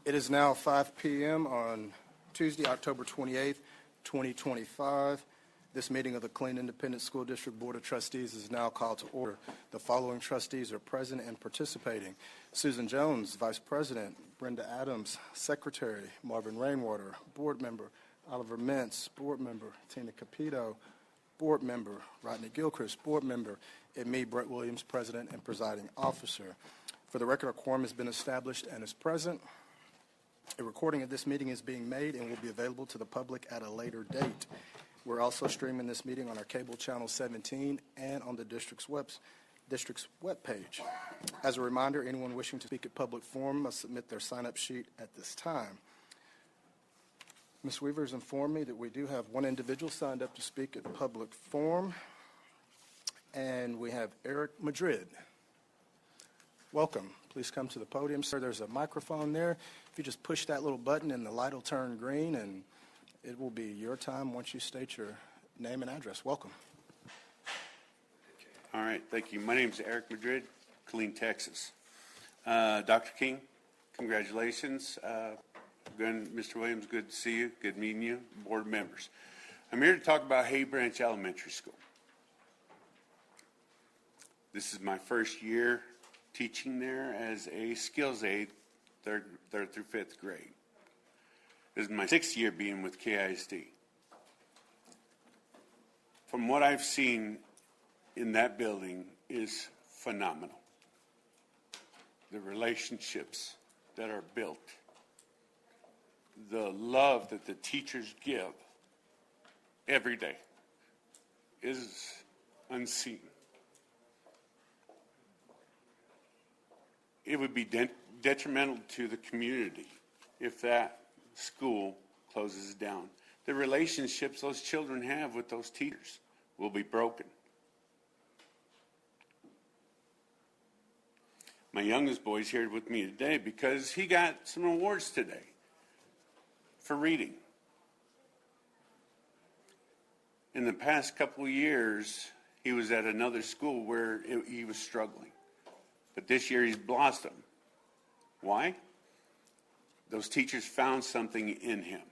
It is now 5 p.m. on Tuesday, October 28th, 2025. This meeting of the Killeen Independent School District Board of Trustees is now called to order. The following trustees are present and participating: Susan Jones, Vice President; Brenda Adams, Secretary; Marvin Rainwater, Board Member; Oliver Mintz, Board Member; Tina Capito, Board Member; Rodney Gilchrist, Board Member; and me, Brett Williams, President and Presiding Officer. For the record, a quorum has been established and is present. A recording of this meeting is being made and will be available to the public at a later date. We're also streaming this meeting on our cable channel 17 and on the district's webpage. As a reminder, anyone wishing to speak at public forum must submit their sign-up sheet at this time. Ms. Weaver has informed me that we do have one individual signed up to speak at public forum, and we have Eric Madrid. Welcome. Please come to the podium, sir. There's a microphone there. If you just push that little button and the light will turn green, and it will be your time once you state your name and address. Welcome. All right, thank you. My name is Eric Madrid, Killeen, Texas. Dr. King, congratulations. Again, Mr. Williams, good to see you. Good meeting you, board members. I'm here to talk about Hay Branch Elementary School. This is my first year teaching there as a skills aide, third through fifth grade. This is my 6th year being with KISD. From what I've seen in that building is phenomenal. The relationships that are built, the love that the teachers give every day is unseen. It would be detrimental to the community if that school closes down. The relationships those children have with those teachers will be broken. My youngest boy's here with me today because he got some awards today for reading. In the past couple of years, he was at another school where he was struggling. But this year he's blossomed. Why? Those teachers found something in him.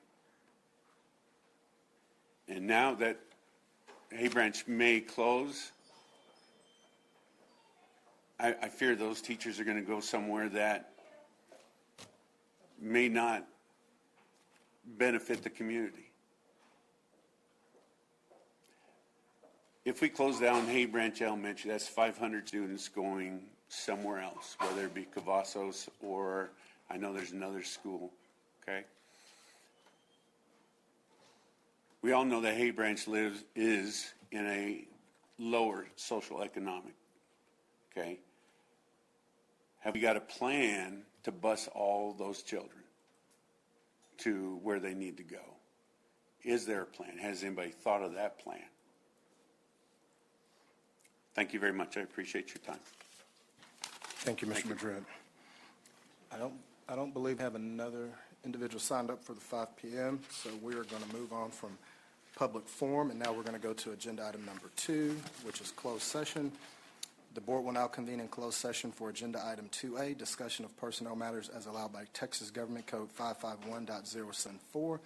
And now that Hay Branch may close, I fear those teachers are going to go somewhere that may not benefit the community. If we close down Hay Branch Elementary, that's 500 students going somewhere else, whether it be Cavazos or I know there's another school, okay? We all know that Hay Branch is in a lower social economic, okay? Have we got a plan to bus all those children to where they need to go? Is there a plan? Has anybody thought of that plan? Thank you very much. I appreciate your time. Thank you, Mr. Madrid. I don't believe we have another individual signed up for the 5 p.m., so we are going to move on from public forum, and now we're going to go to agenda item number 2, which is closed session. The board will now convene in closed session for agenda item 2A, discussion of personnel matters as allowed by Texas Government Code 551.074.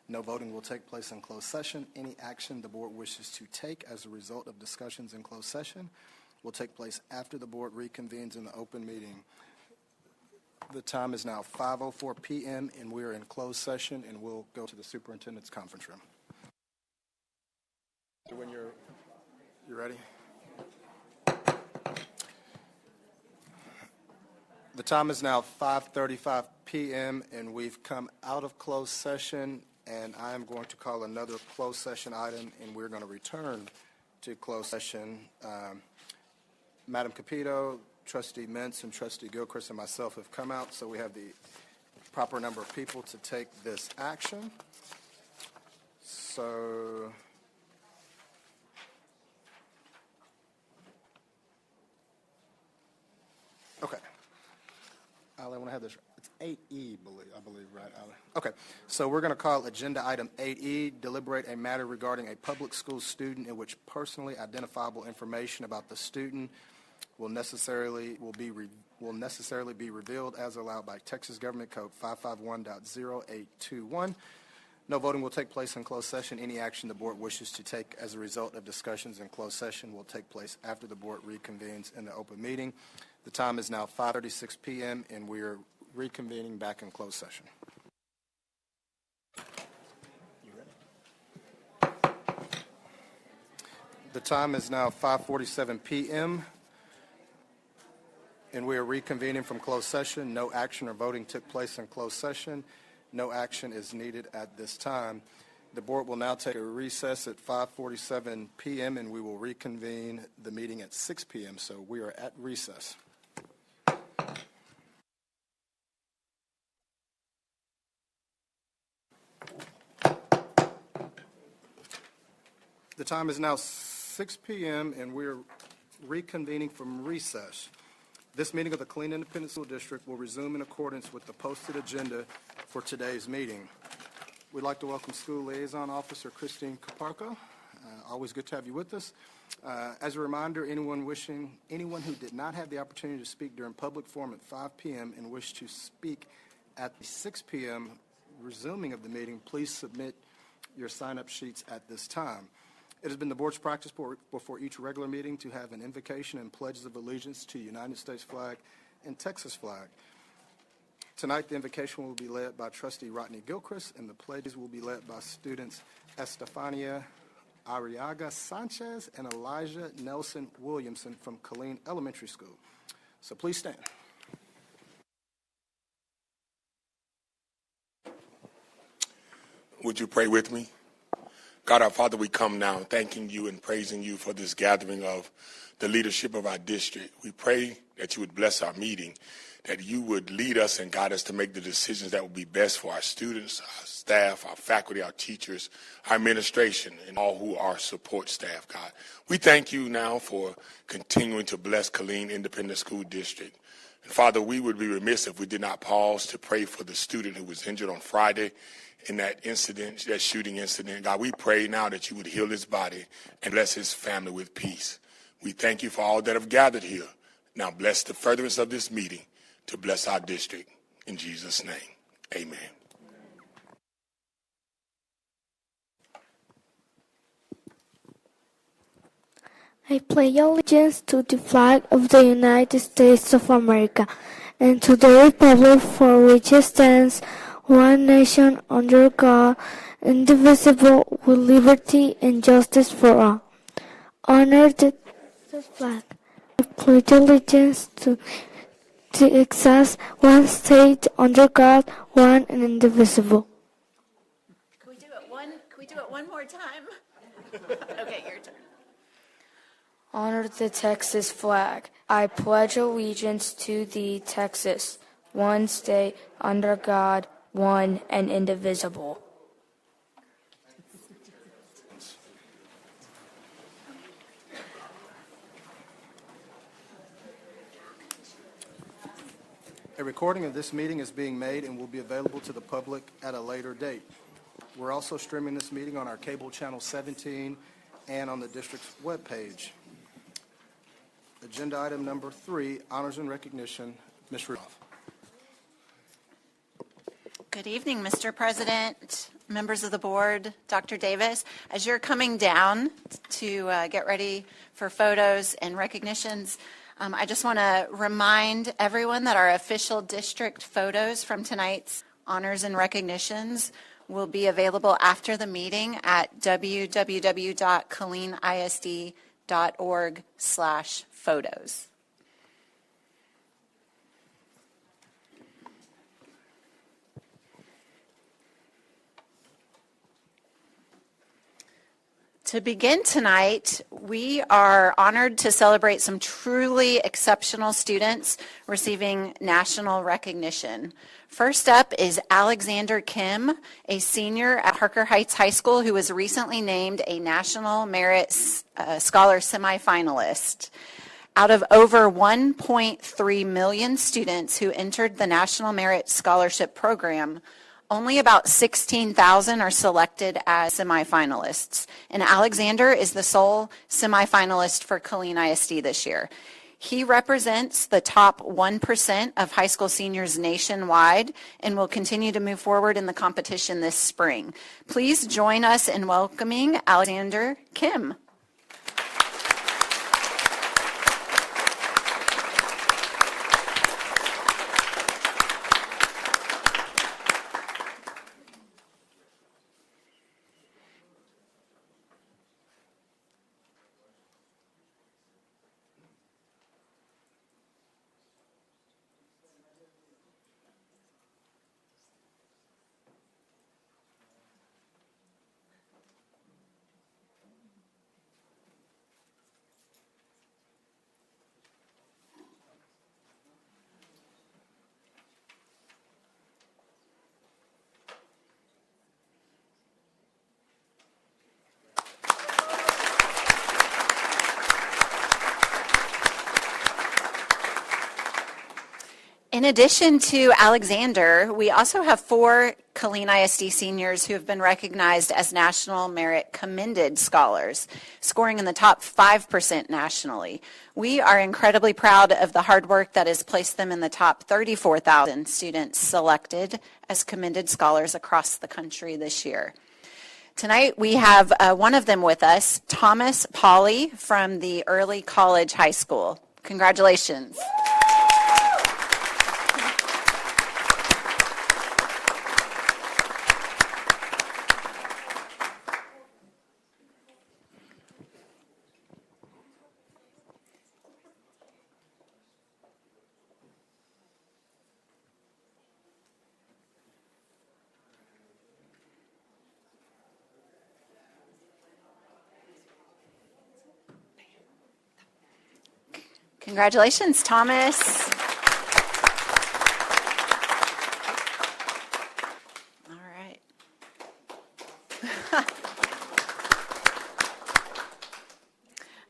No voting will take place in closed session. Any action the board wishes to take as a result of discussions in closed session will take place after the board reconvenes in the open meeting. The time is now 5:04 p.m. and we are in closed session, and we'll go to the superintendent's conference room. When you're ready. The time is now 5:35 p.m. and we've come out of closed session, and I am going to call another closed session item, and we're going to return to closed session. Madam Capito, Trustee Mintz, and Trustee Gilchrist and myself have come out, so we have the proper number of people to take this action. So, okay. Ali, I want to have this. It's 8E, I believe, right, Ali? Okay. So we're going to call agenda item 8E, deliberate a matter regarding a public school student in which personally identifiable information about the student will necessarily be revealed as allowed by Texas Government Code 551.0821. No voting will take place in closed session. Any action the board wishes to take as a result of discussions in closed session will take place after the board reconvenes in the open meeting. The time is now 5:36 p.m. and we are reconvening back in closed session. The time is now 5:47 p.m. and we are reconvening from closed session. No action or voting took place in closed session. No action is needed at this time. The board will now take a recess at 5:47 p.m. and we will reconvene the meeting at 6 p.m. So we are at recess. The time is now 6 p.m. and we are reconvening from recess. This meeting of the Killeen Independent School District will resume in accordance with the posted agenda for today's meeting. We'd like to welcome School Liaison Officer Christine Caparco. Always good to have you with us. As a reminder, anyone who did not have the opportunity to speak during public forum at 5 p.m. and wish to speak at the 6 p.m. resuming of the meeting, please submit your sign-up sheets at this time. It has been the board's practice before each regular meeting to have an invocation and pledges of allegiance to the United States flag and Texas flag. Tonight, the invocation will be led by Trustee Rodney Gilchrist, and the pledges will be led by students Estefania Arriaga Sanchez and Elijah Nelson Williamson from Killeen Elementary School. So please stand. Would you pray with me? God, our Father, we come now thanking you and praising you for this gathering of the leadership of our district. We pray that you would bless our meeting, that you would lead us and guide us to make the decisions that will be best for our students, our staff, our faculty, our teachers, our administration, and all who are support staff, God. We thank you now for continuing to bless Killeen Independent School District. And Father, we would be remiss if we did not pause to pray for the student who was injured on Friday in that incident, that shooting incident. God, we pray now that you would heal his body and bless his family with peace. We thank you for all that have gathered here. Now bless the furtherance of this meeting to bless our district. In Jesus' name, amen. I pledge allegiance to the flag of the United States of America and to the republic for which it stands, one nation under God, indivisible, with liberty and justice for all. Honor the flag. I pledge allegiance to exist one state under God, one and indivisible. Can we do it one more time? Okay, your turn. Honor the Texas flag. I pledge allegiance to the Texas, one state under God, one and indivisible. A recording of this meeting is being made and will be available to the public at a later date. We're also streaming this meeting on our cable channel 17 and on the district's webpage. Agenda item number 3, honors and recognition. Ms. Rudolph. Good evening, Mr. President, members of the board, Dr. Davis. As you're coming down to get ready for photos and recognitions, I just want to remind everyone that our official district photos from tonight's honors and recognitions will be available after the meeting at www.killeenisd.org/photos. To begin tonight, we are honored to celebrate some truly exceptional students receiving national recognition. First up is Alexander Kim, a senior at Harker Heights High School who was recently named a National Merit Scholar semifinalist. Out of over 1.3 million students who entered the National Merit Scholarship Program, only about 16,000 are selected as semifinalists, and Alexander is the sole semifinalist for Killeen ISD this year. He represents the top 1% of high school seniors nationwide and will continue to move forward in the competition this spring. Please join us in welcoming Alexander Kim. In addition to Alexander, we also have 4 Killeen ISD seniors who have been recognized as National Merit Commended Scholars, scoring in the top 5% nationally. We are incredibly proud of the hard work that has placed them in the top 34,000 students selected as Commended Scholars across the country this year. Tonight we have one of them with us, Thomas Pauley from the Early College High School. Congratulations. Congratulations, Thomas. All right.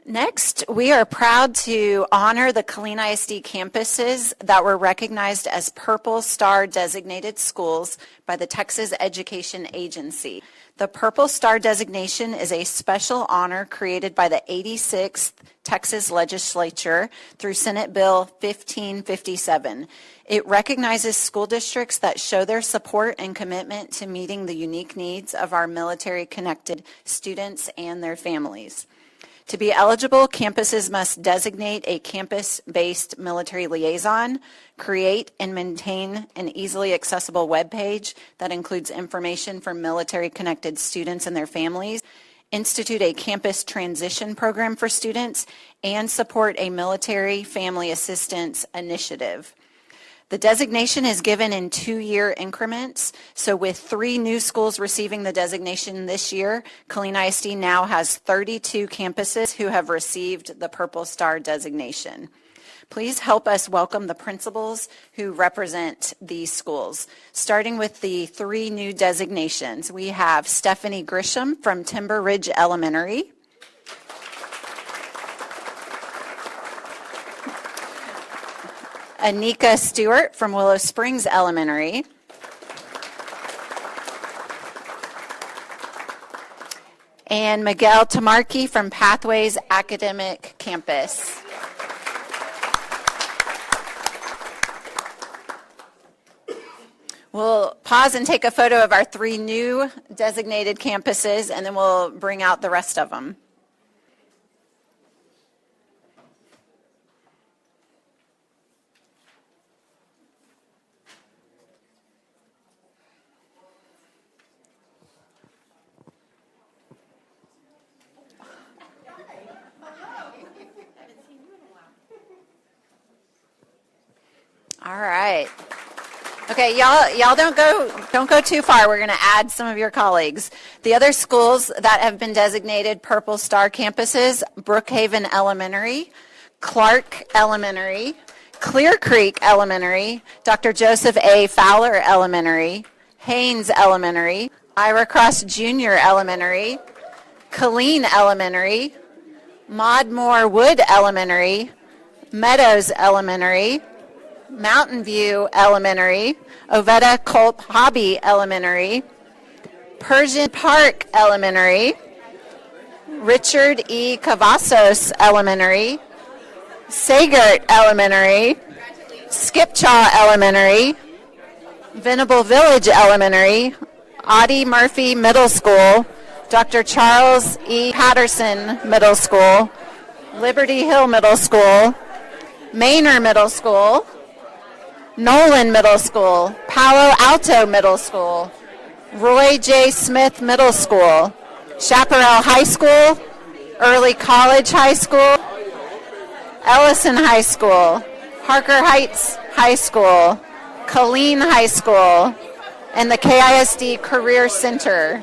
Next, we are proud to honor the Killeen ISD campuses that were recognized as Purple Star designated schools by the Texas Education Agency. The Purple Star designation is a special honor created by the 86th Texas Legislature through Senate Bill 1557. It recognizes school districts that show their support and commitment to meeting the unique needs of our military-connected students and their families. To be eligible, campuses must designate a campus-based military liaison, create and maintain an easily accessible web page that includes information for military-connected students and their families, institute a campus transition program for students, and support a military family assistance initiative. The designation is given in 2-year increments, so with 3 new schools receiving the designation this year, Killeen ISD now has 32 campuses who have received the Purple Star designation. Please help us welcome the principals who represent these schools. Starting with the 3 new designations, we have Stephanie Grisham from Timber Ridge Elementary, Anika Stewart from Willow Springs Elementary, and Miguel Tamarki from Pathways Academic Campus. We'll pause and take a photo of our 3 new designated campuses, and then we'll bring out the rest of them. All right. Okay, y'all don't go too far. We're going to add some of your colleagues. The other schools that have been designated Purple Star campuses: Brookhaven Elementary, Clark Elementary, Clear Creek Elementary, Dr. Joseph A. Fowler Elementary, Haynes Elementary, Ira Cross Junior Elementary, Killeen Elementary, Maud Moore Wood Elementary, Meadows Elementary, Mountain View Elementary, Ovetta Culp Hobby Elementary, Persian Park Elementary, Richard E. Cavazos Elementary, Sagert Elementary, Skipchaw Elementary, Venable Village Elementary, Audie Murphy Middle School, Dr. Charles E. Patterson Middle School, Liberty Hill Middle School, Manor Middle School, Nolan Middle School, Palo Alto Middle School, Roy J. Smith Middle School, Chaparral High School, Early College High School, Ellison High School, Harker Heights High School, Colleen High School, and the KISD Career Center.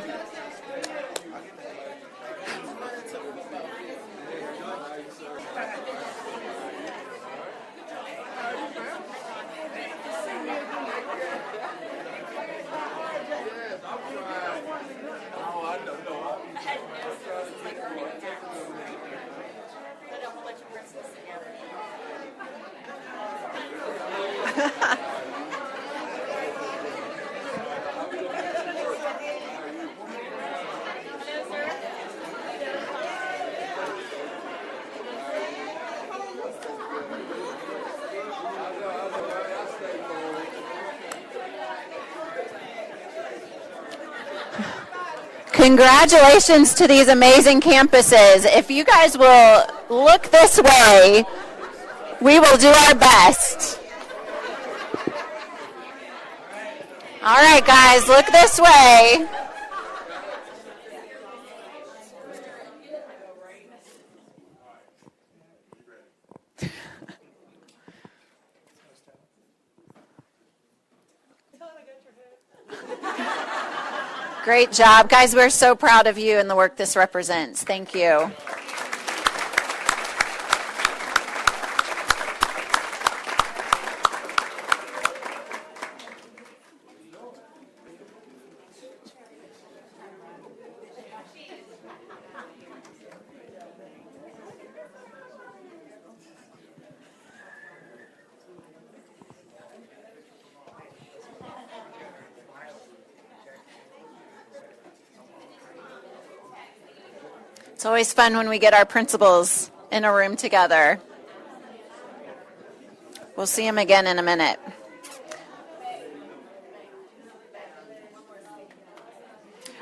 Congratulations to these amazing campuses. If you guys will look this way, we will do our best. All right, guys, look this way. Great job. Guys, we're so proud of you and the work this represents. Thank you. It's always fun when we get our principals in a room together. We'll see them again in a minute.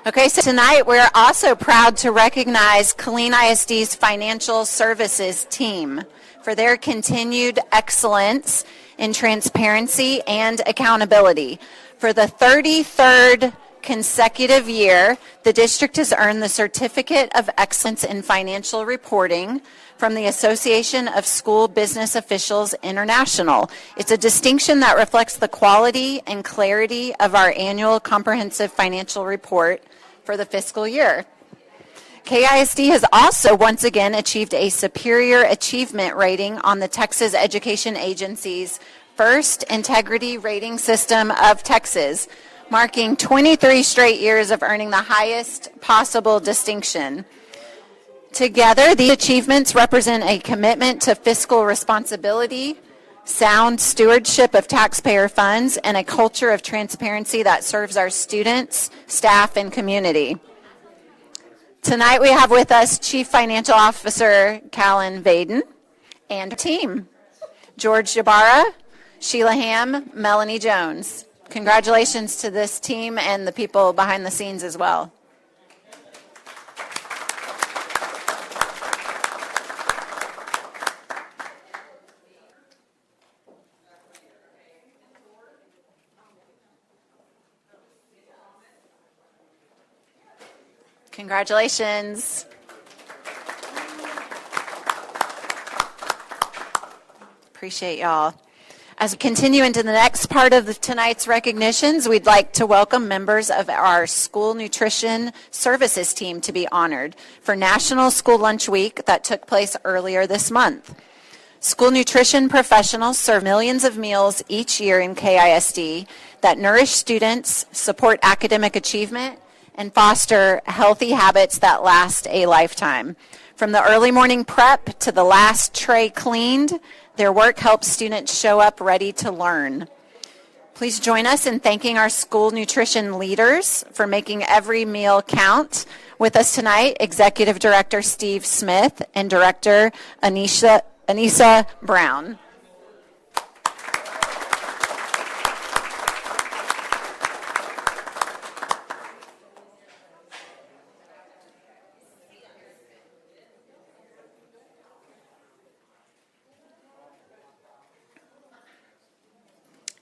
Okay, so tonight we're also proud to recognize Killeen ISD's financial services team for their continued excellence in transparency and accountability. For the 33rd consecutive year, the district has earned the Certificate of Excellence in Financial Reporting from the Association of School Business Officials International. It's a distinction that reflects the quality and clarity of our annual comprehensive financial report for the fiscal year. KISD has also once again achieved a superior achievement rating on the Texas Education Agency's First Integrity Rating System of Texas, marking 23 straight years of earning the highest possible distinction. Together, these achievements represent a commitment to fiscal responsibility, sound stewardship of taxpayer funds, and a culture of transparency that serves our students, staff, and community. Tonight we have with us Chief Financial Officer Callan Vaden and team, George Jabara, Sheila Ham, Melanie Jones. Congratulations to this team and the people behind the scenes as well. Congratulations. Appreciate y'all. As we continue into the next part of tonight's recognitions, we'd like to welcome members of our School Nutrition Services team to be honored for National School Lunch Week that took place earlier this month. School nutrition professionals serve millions of meals each year in KISD that nourish students, support academic achievement, and foster healthy habits that last a lifetime. From the early morning prep to the last tray cleaned, their work helps students show up ready to learn. Please join us in thanking our school nutrition leaders for making every meal count. With us tonight, Executive Director Steve Smith and Director Anisha Anissa Brown.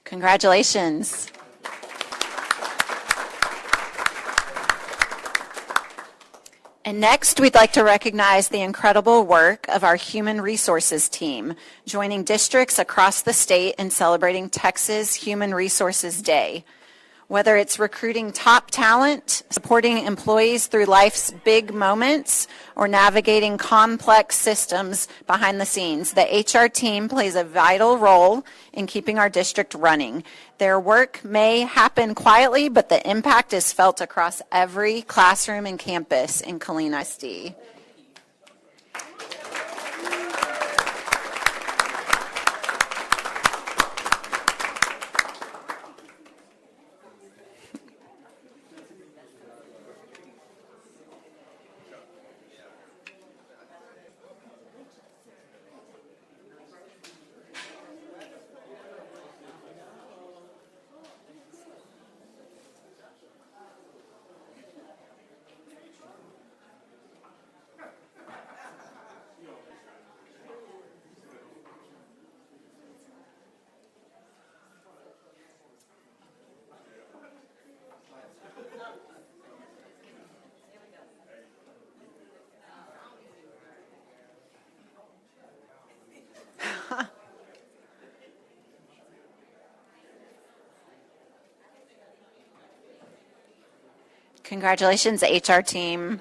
Congratulations. And next, we'd like to recognize the incredible work of our Human Resources team, joining districts across the state in celebrating Texas Human Resources Day. Whether it's recruiting top talent, supporting employees through life's big moments, or navigating complex systems behind the scenes, the HR team plays a vital role in keeping our district running. Their work may happen quietly, but the impact is felt across every classroom and campus in Killeen ISD. Congratulations, HR team.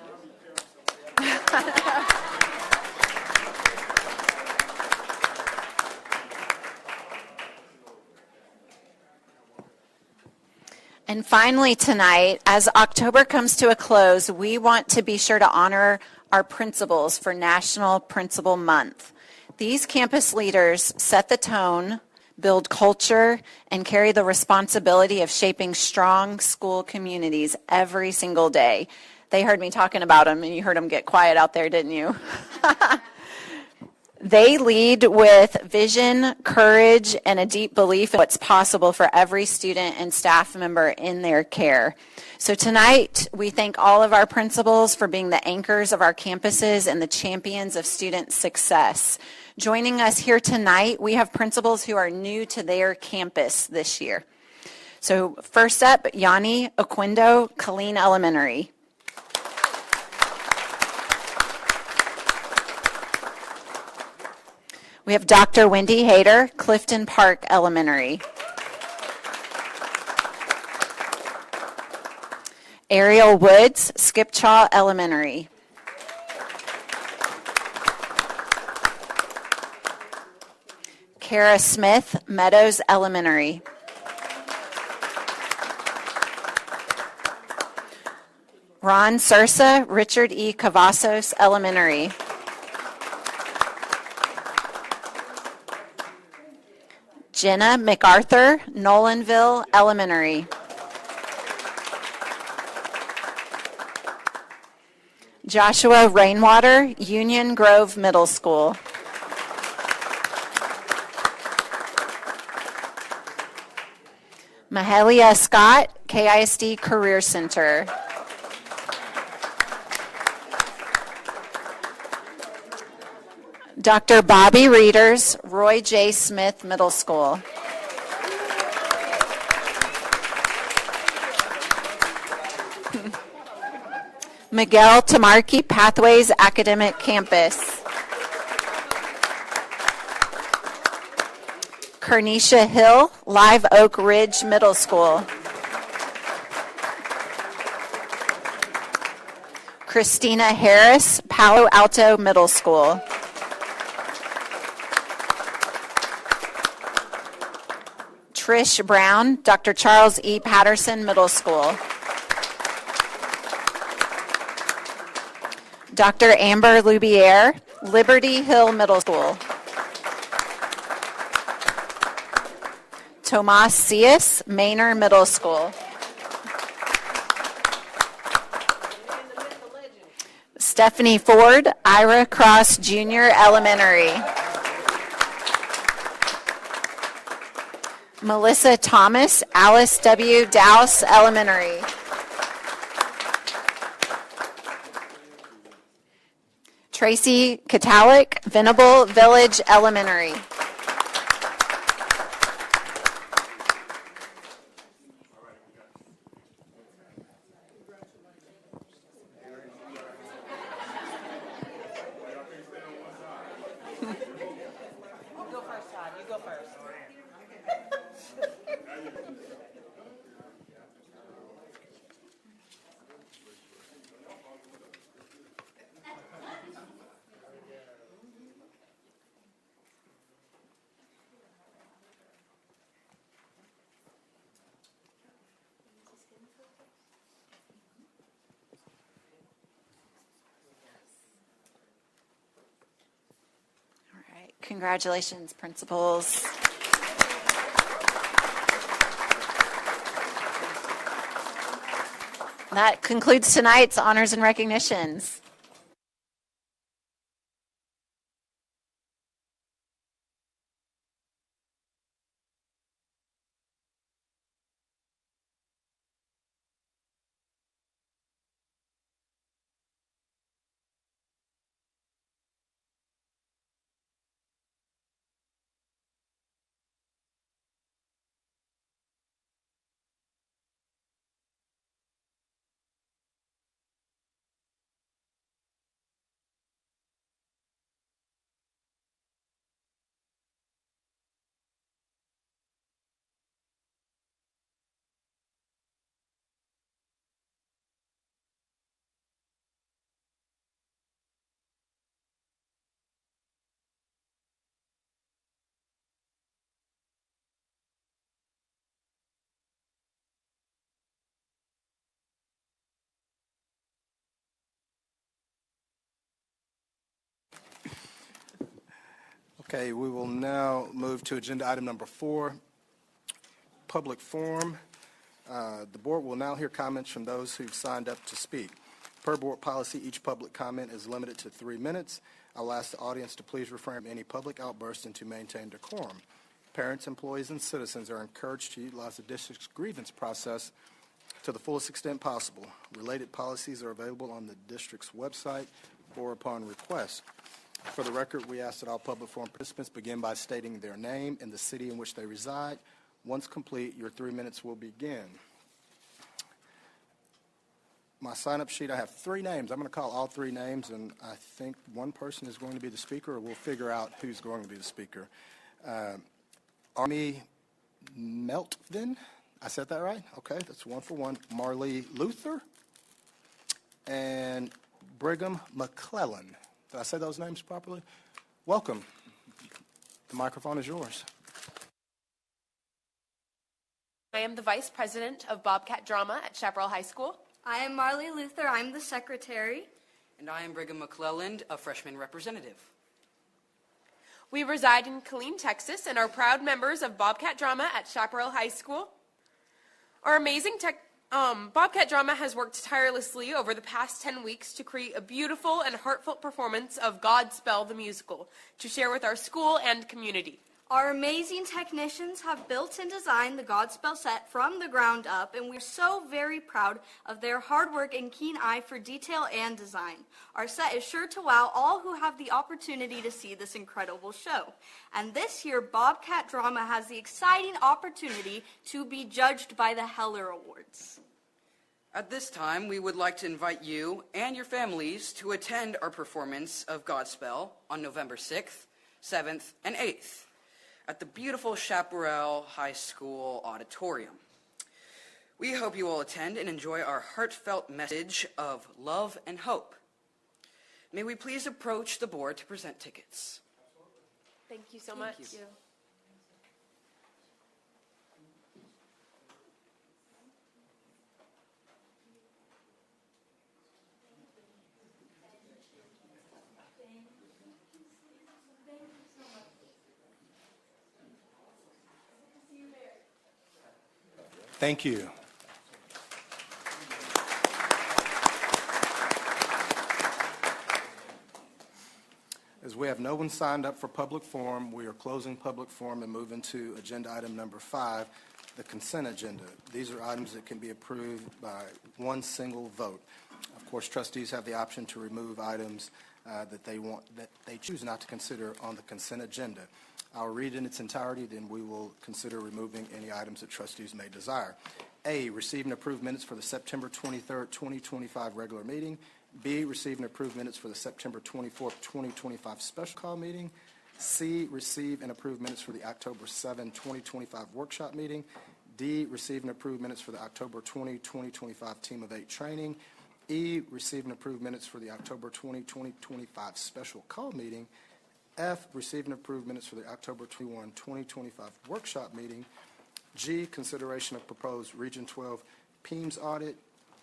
And finally tonight, as October comes to a close, we want to be sure to honor our principals for National Principal Month. These campus leaders set the tone, build culture, and carry the responsibility of shaping strong school communities every single day. They heard me talking about them, and you heard them get quiet out there, didn't you? They lead with vision, courage, and a deep belief in what's possible for every student and staff member in their care. So tonight, we thank all of our principals for being the anchors of our campuses and the champions of student success. Joining us here tonight, we have principals who are new to their campus this year. So first up, Yanni Oquindo, Killeen Elementary. We have Dr. Wendy Hayter, Clifton Park Elementary. Ariel Woods, Skipchaw Elementary. Kara Smith, Meadows Elementary. Ron Sursa, Richard E. Cavazos Elementary. Jenna MacArthur, Nolanville Elementary. Joshua Rainwater, Union Grove Middle School. Mahalia Scott, KISD Career Center. Dr. Bobby Reeders, Roy J. Smith Middle School. Miguel Tamarki, Pathways Academic Campus. Kernesha Hill, Live Oak Ridge Middle School. Christina Harris, Palo Alto Middle School. Trish Brown, Dr. Charles E. Patterson Middle School. Dr. Amber Lubiere, Liberty Hill Middle School. Tomas Cias, Manor Middle School. Stephanie Ford, Ira Cross Junior Elementary. Melissa Thomas, Alice W. Dowse Elementary. Tracy Katalik, Venable Village Elementary. Congratulations, principals. That concludes tonight's honors and recognitions. Okay, we will now move to agenda item number 4, public forum. The board will now hear comments from those who've signed up to speak. Per board policy, each public comment is limited to 3 minutes. I'll ask the audience to please refrain from any public outbursts and to maintain decorum. Parents, employees, and citizens are encouraged to utilize the district's grievance process to the fullest extent possible. Related policies are available on the district's website or upon request. For the record, we ask that all public forum participants begin by stating their name and the city in which they reside. Once complete, your 3 minutes will begin. My sign-up sheet, I have 3 names. I'm going to call all 3 names, and I think one person is going to be the speaker, or we'll figure out who's going to be the speaker. Army Meltvin, I said that right? Okay, that's 1 for 1. Marlee Luther and Brigham McClellan. Did I say those names properly? Welcome. The microphone is yours. I am the Vice President of Bobcat Drama at Chaparral High School. I am Marlee Luther. I'm the secretary. And I am Brigham McClelland, a freshman representative. We reside in Killeen, Texas, and are proud members of Bobcat Drama at Chaparral High School. Our amazing Bobcat Drama has worked tirelessly over the past 10 weeks to create a beautiful and heartfelt performance of Godspell the musical to share with our school and community. Our amazing technicians have built and designed the Godspell set from the ground up, and we're so very proud of their hard work and keen eye for detail and design. Our set is sure to wow all who have the opportunity to see this incredible show. And this year, Bobcat Drama has the exciting opportunity to be judged by the Heller Awards. At this time, we would like to invite you and your families to attend our performance of Godspell on November 6th, 7th, and 8th. At the beautiful Chaparral High School auditorium. We hope you will attend and enjoy our heartfelt message of love and hope. May we please approach the board to present tickets. Thank you so much. Thank you. Thank you. As we have have no one signed up for public forum. We are closing public forum and moving to agenda item number 5, the consent agenda. These are items that can be approved by one single vote. Of course, trustees have the option to remove items that they choose not to consider on the consent agenda. I'll read in its entirety, then we will consider removing any items that trustees may desire. A, receive and approve minutes for the September 23rd, 2025 regular meeting. B, receive and approve minutes for the September 24th, 2025 special call meeting. C, receive and approve minutes for the October 7, 2025 workshop meeting. D, receive and approve minutes for the October 20, 2025 Team of 8 training. E, receive and approve minutes for the October 20, 2025 special call meeting. F, receive and approve minutes for the October 21, 2025 workshop meeting. G, consideration of proposed Region 12 PEMS audit.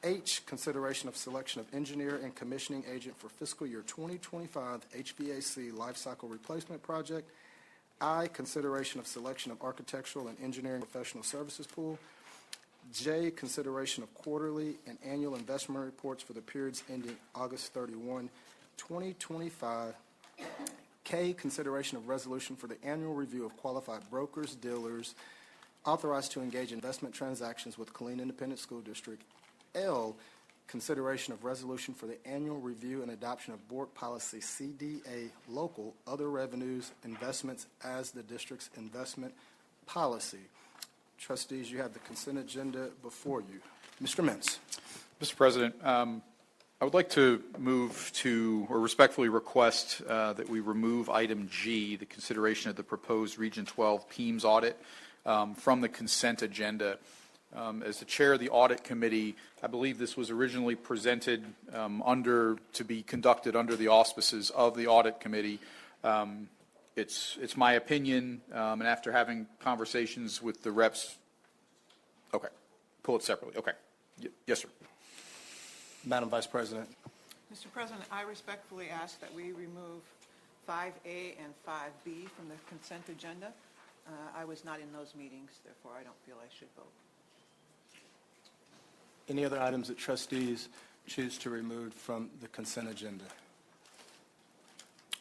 H, consideration of selection of engineer and commissioning agent for fiscal year 2025 HVAC lifecycle replacement project. I, consideration of selection of architectural and engineering professional services pool. J, consideration of quarterly and annual investment reports for the periods ending August 31, 2025. K, consideration of resolution for the annual review of qualified brokers, dealers, authorized to engage in investment transactions with Killeen Independent School District. L, consideration of resolution for the annual review and adoption of board policy CDA local other revenues investments as the district's investment policy. Trustees, you have the consent agenda before you. Mr. Mintz. Mr. President, I would like to move to, or respectfully request that we remove item G, the consideration of the proposed Region 12 PEMS audit, from the consent agenda. As the chair of the audit committee, I believe this was originally presented to be conducted under the auspices of the audit committee. It's my opinion, and after having conversations with the reps, okay, pull it separately. Okay, yes, sir. Madam Vice President. Mr. President, I respectfully ask that we remove 5A and 5B from the consent agenda. I was not in those meetings, therefore I don't feel I should vote. Any other items that trustees choose to remove from the consent agenda?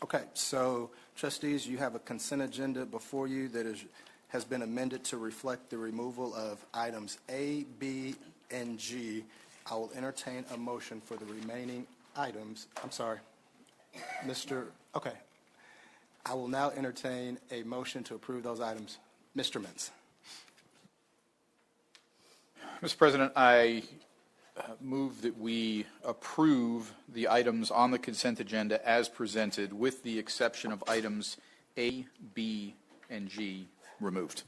Okay, so trustees, you have a consent agenda before you that has been amended to reflect the removal of items A, B, and G. I will entertain a motion for the remaining items. I'm sorry, okay. I will now entertain a motion to approve those items. Mr. Mintz. Mr. President, I move that we approve the items on the consent agenda as presented, with the exception of items A, B, and G removed.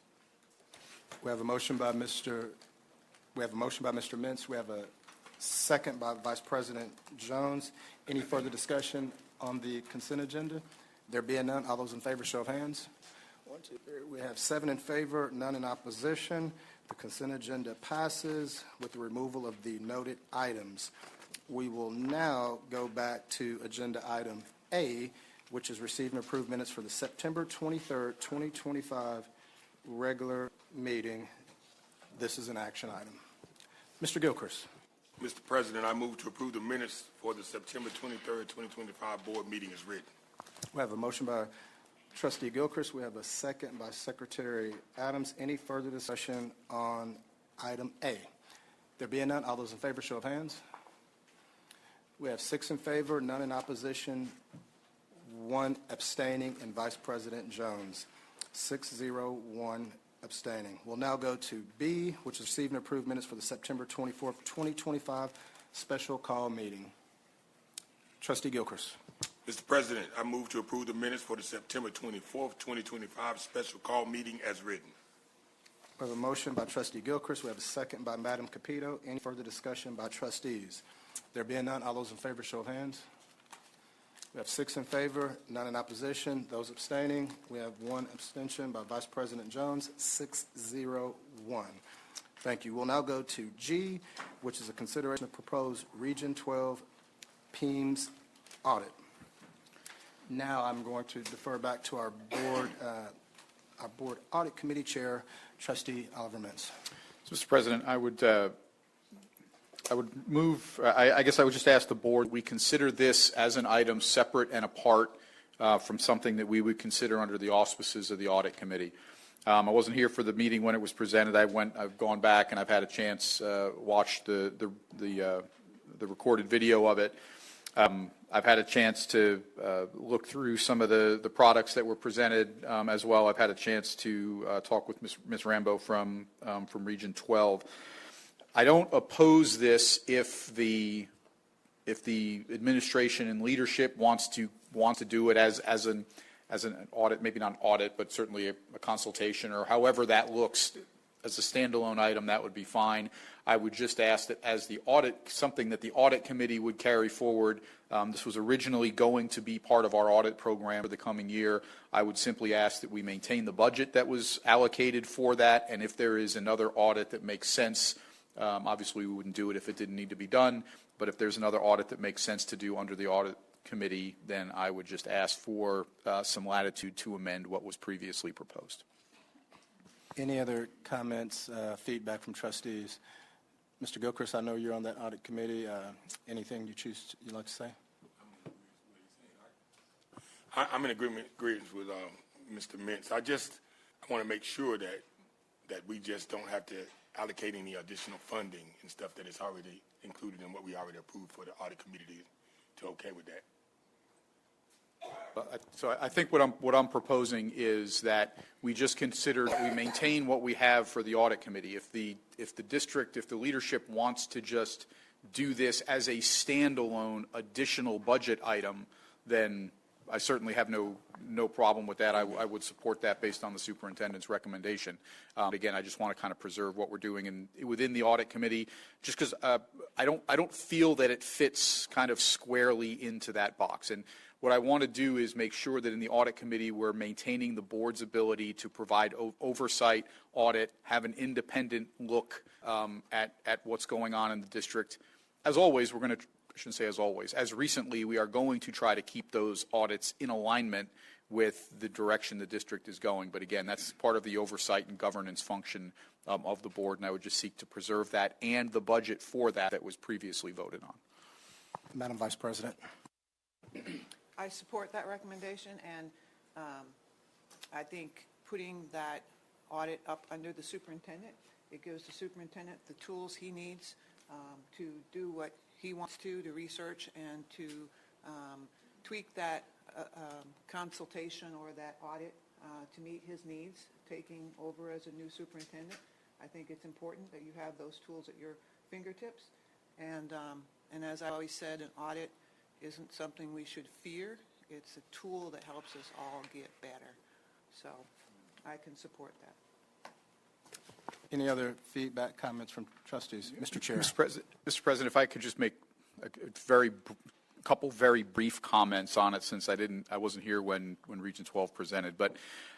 We have a motion by Mr. Mintz. We have a second by Vice President Jones. Any further discussion on the consent agenda? There being none, all those in favor, show of hands. 1, 2, 3. We have 7 in favor, none in opposition. The consent agenda passes with the removal of the noted items. We will now go back to agenda item A, which is receive and approve minutes for the September 23rd, 2025 regular meeting. This is an action item. Mr. Gilchrist. Mr. President, I move to approve the minutes for the September 23rd, 2025 board meeting as written. We have a motion by Trustee Gilchrist. We have a second by Secretary Adams. Any further discussion on item A? There being none, all those in favor, show of hands. We have 6 in favor, none in opposition, 1 abstaining, and Vice President Jones. 6-0-1 abstaining. We'll now go to B, which is receive and approve minutes for the September 24th, 2025 special call meeting. Trustee Gilchrist. Mr. President, I move to approve the minutes for the September 24th, 2025 special call meeting as written. We have a motion by Trustee Gilchrist. We have a second by Madam Capito. Any further discussion by trustees? There being none, all those in favor, show of hands. We have 6 in favor, none in opposition. Those abstaining, we have 1 abstention by Vice President Jones. 6-0-1. Thank you. We'll now go to G, which is a consideration of proposed Region 12 PEMS audit. Now I'm going to defer back to our board audit committee chair, Trustee Oliver Mintz. So, Mr. President, I would move, I guess I would just ask the board, we consider this as an item separate and apart from something that we would consider under the auspices of the audit committee. I wasn't here for the meeting when it was presented. I've gone back and I've had a chance watch the recorded video of it. I've had a chance to look through some of the products that were presented as well. I've had a chance to talk with Ms. Rambo from Region 12. I don't oppose this if the administration and leadership wants to do it as an audit, maybe not an audit, but certainly a consultation, or however that looks as a standalone item. That would be fine. I would just ask that as the audit, something that the audit committee would carry forward. This was originally going to be part of our audit program for the coming year. I would simply ask that we maintain the budget that was allocated for that, and if there is another audit that makes sense, obviously we wouldn't do it if it didn't need to be done, but if there's another audit that makes sense to do under the audit committee, then I would just ask for some latitude to amend what was previously proposed. Any other comments, feedback from trustees? Mr. Gilchrist, I know you're on that audit committee. Anything you'd like to say? I'm in agreement with Mr. Mintz. I want to make sure that we just don't have to allocate any additional funding and stuff that is already included in what we already approved for the audit committee to okay with that. So I think what I'm proposing is that we just consider that we maintain what we have for the audit committee. If the leadership wants to just do this as a standalone additional budget item, then I certainly have no problem with that. I would support that based on the superintendent's recommendation. Again, I just want to kind of preserve what we're doing within the audit committee, just because I don't feel that it fits kind of squarely into that box. And what I want to do is make sure that in the audit committee we're maintaining the board's ability to provide oversight, audit, have an independent look at what's going on in the district. As always, I shouldn't say as always, as recently we are going to try to keep those audits in alignment with the direction the district is going. But again, that's part of the oversight and governance function of the board, and I would just seek to preserve that and the budget for that was previously voted on. Madam Vice President. I support that recommendation, and I think putting that audit up under the superintendent, it gives the superintendent the tools he needs to do what he wants to research and to tweak that consultation or that audit to meet his needs, taking over as a new superintendent. I think it's important that you have those tools at your fingertips. And as I always said, an audit isn't something we should fear. It's a tool that helps us all get better. So I can support that. Any other feedback, comments from trustees? Mr. Chair. Mr. President, if I could just make a couple very brief comments on it, since I wasn't here when Region 12 presented. But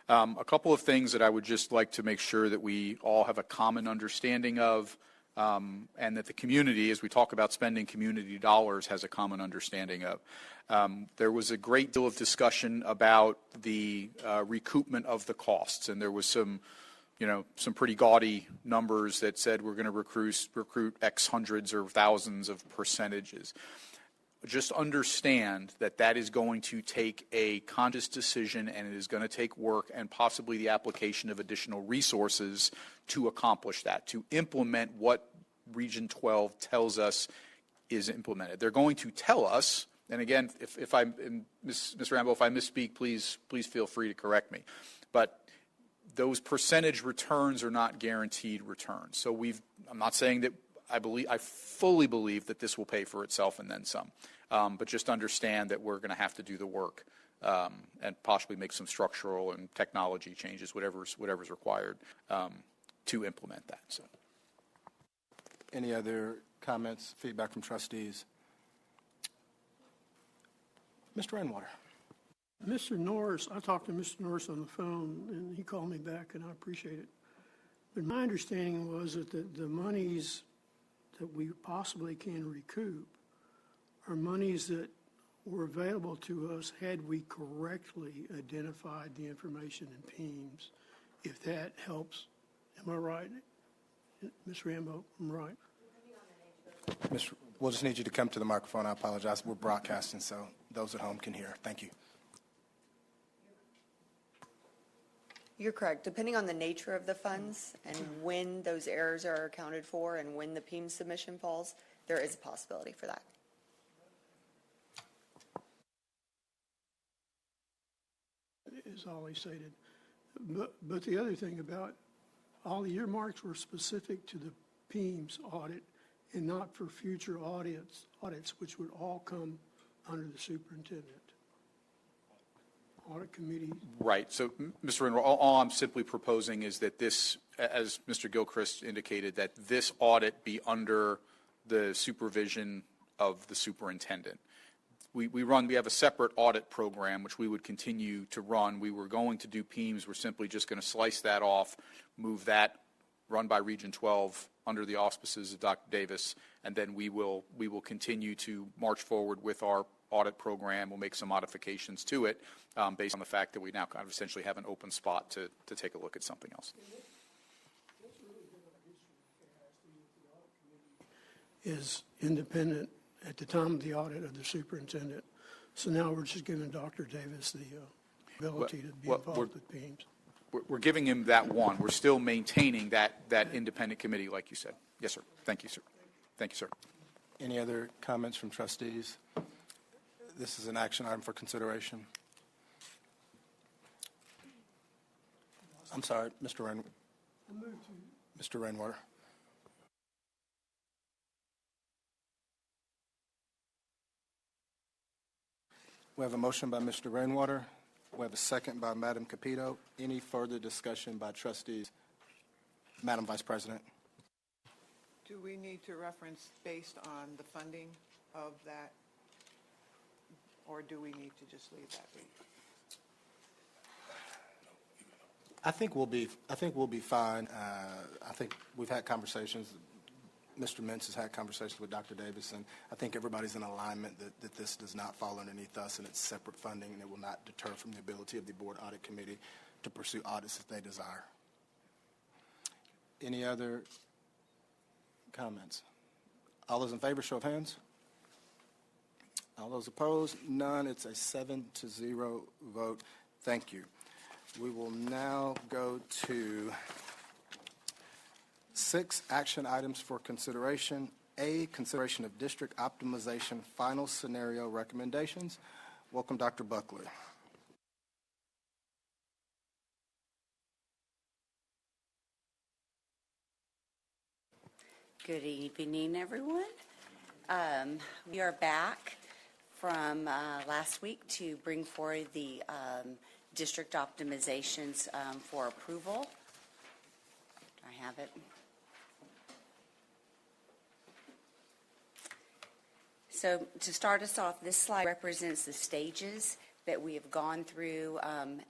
a couple of things that I would just like to make sure that we all have a common understanding of, and that the community, as we talk about spending community dollars, has a common understanding of. There was a great deal of discussion about the recoupment of the costs, and there was some pretty gaudy numbers that said we're going to recruit X hundreds or thousands of percentages. Just understand that is going to take a conscious decision, and it is going to take work and possibly the application of additional resources to accomplish that, to implement what Region 12 tells us is implemented. They're going to tell us, and again, if Ms. Rambo, if I misspeak, please feel free to correct me, but those percentage returns are not guaranteed returns. So I'm not saying that I fully believe that this will pay for itself and then some. But just understand that we're going to have to do the work and possibly make some structural and technology changes, whatever's required to implement that. So, any other comments, feedback from trustees? Mr. Rainwater. Mr. Norris, I talked to Mr. Norris on the phone, and he called me back, and I appreciate it. But my understanding was that the monies that we possibly can recoup are monies that were available to us had we correctly identified the information in PEEMS, if that helps. Am I right? Ms. Rambo, I'm right. We'll just need you to come to the microphone. I apologize. We're broadcasting, so those at home can hear. Thank you. You're correct. Depending on the nature of the funds and when those errors are accounted for and when the PEEM submission falls, there is a possibility for that. As Ollie stated. But the other thing about all the earmarks were specific to the PEEMS audit and not for future audits, which would all come under the superintendent. Audit committee. Right. So, Mr. Renner, all I'm simply proposing is that this, as Mr. Gilchrist indicated, that this audit be under the supervision of the superintendent. We have a separate audit program, which we would continue to run. We were going to do PEEMS. We're simply just going to slice that off, move that, run by Region 12 under the auspices of Dr. Davis, and then we will continue to march forward with our audit program. We'll make some modifications to it based on the fact that we now kind of essentially have an open spot to take a look at something else. Is independent at the time of the audit of the superintendent. So now we're just giving Dr. Davis the ability to be involved with PEEMS. We're giving him that one. We're still maintaining that independent committee, like you said. Yes, sir. Thank you, sir. Thank you, sir. Any other comments from trustees? This is an action item for consideration. I'm sorry, Mr. Rainwater. We have a motion by Mr. Rainwater. We have a second by Madam Capito. Any further discussion by trustees? Madam Vice President. Do we need to reference based on the funding of that, or do we need to just leave that be? I think we'll be fine. I think we've had conversations. Mr. Mintz has had conversations with Dr. Davis, and I think everybody's in alignment that this does not fall underneath us and it's separate funding, and it will not deter from the ability of the Board Audit Committee to pursue audits if they desire. Any other comments? All those in favor, show of hands. All those opposed, none. It's a 7-0 vote. Thank you. We will now go to 6 action items for consideration. A, consideration of district optimization final scenario recommendations. Welcome, Dr. Buckley. Good evening, everyone. We are back from last week to bring forward the district optimizations for approval. I have it. So to start us off, this slide represents the stages that we have gone through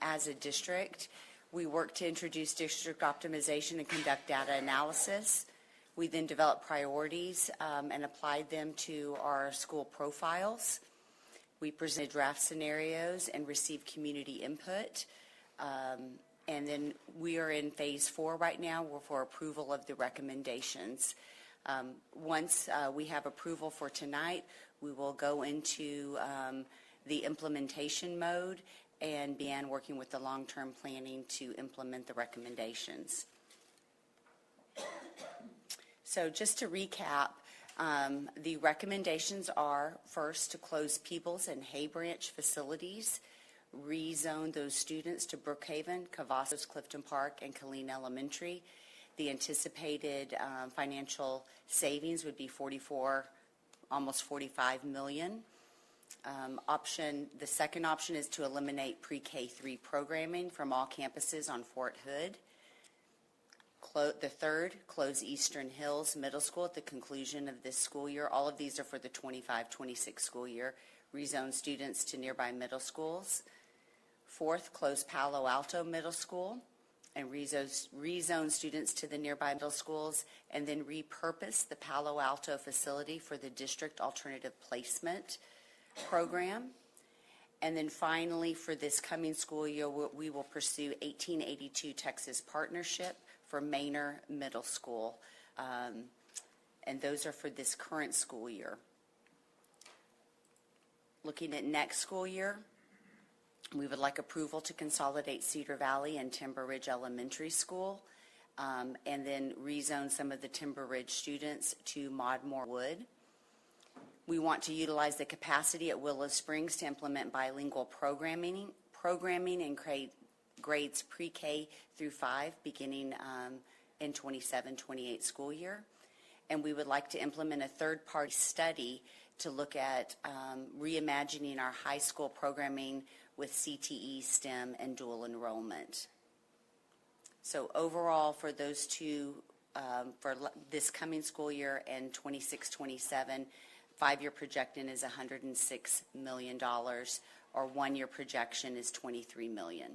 as a district. We worked to introduce district optimization and conduct data analysis. We then developed priorities and applied them to our school profiles. We presented draft scenarios and received community input. And then we are in phase 4 right now for approval of the recommendations. Once we have approval for tonight, we will go into the implementation mode and begin working with the long-term planning to implement the recommendations. So just to recap, the recommendations are, first, to close Peebles and Hay Branch facilities, rezone those students to Brookhaven, Cavazos, Clifton Park, and Killeen Elementary. The anticipated financial savings would be almost $45 million. The second option is to eliminate pre-K-3 programming from all campuses on Fort Hood. The third, close Eastern Hills Middle School at the conclusion of this school year. All of these are for the 25-26 school year. Rezone students to nearby middle schools. Fourth, close Palo Alto Middle School and rezone students to the nearby middle schools, and then repurpose the Palo Alto facility for the district alternative placement program. And then finally, for this coming school year, we will pursue 1882 Texas Partnership for Manor Middle School. And those are for this current school year. Looking at next school year, We would like approval to consolidate Cedar Valley and Timber Ridge Elementary School, and then rezone some of the Timber Ridge students to Modmore Wood. We want to utilize the capacity at Willow Springs to implement bilingual programming in grades pre-K through 5 beginning in 27-28 school year. And we would like to implement a third-party study to look at reimagining our high school programming with CTE, STEM, and dual enrollment. So overall, for those two, for this coming school year and 26-27, 5-year projection is $106 million, or 1-year projection is $23 million.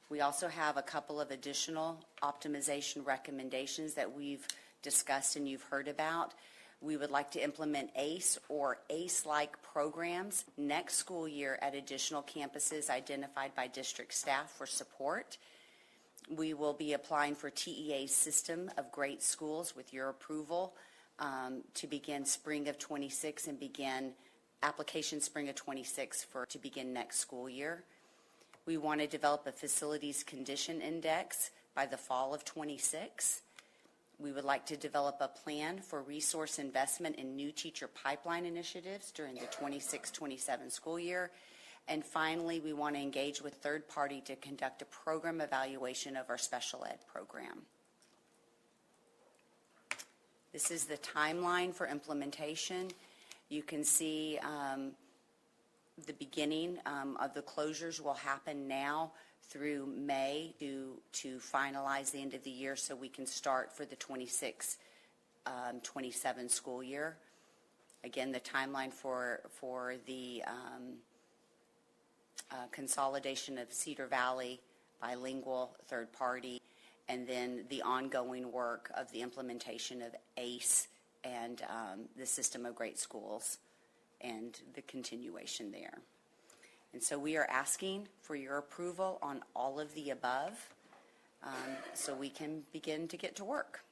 We also have a couple of additional optimization recommendations that we've discussed and you've heard about. We would like to implement ACE or ACE-like programs next school year at additional campuses identified by district staff for support. We will be applying for TEA system of great schools with your approval to begin spring of 26 and begin application spring of 26 to begin next school year. We want to develop a facilities condition index by the fall of 26. We would like to develop a plan for resource investment in new teacher pipeline initiatives during the 26-27 school year. And finally, we want to engage with third party to conduct a program evaluation of our special ed program. This is the timeline for implementation. You can see the beginning of the closures will happen now through May to finalize the end of the year so we can start for the 26-27 school year. Again, the timeline for the consolidation of Cedar Valley, bilingual, third party, and then the ongoing work of the implementation of ACE and the system of great schools and the continuation there. And so we are asking for your approval on all of the above so we can begin to get to work.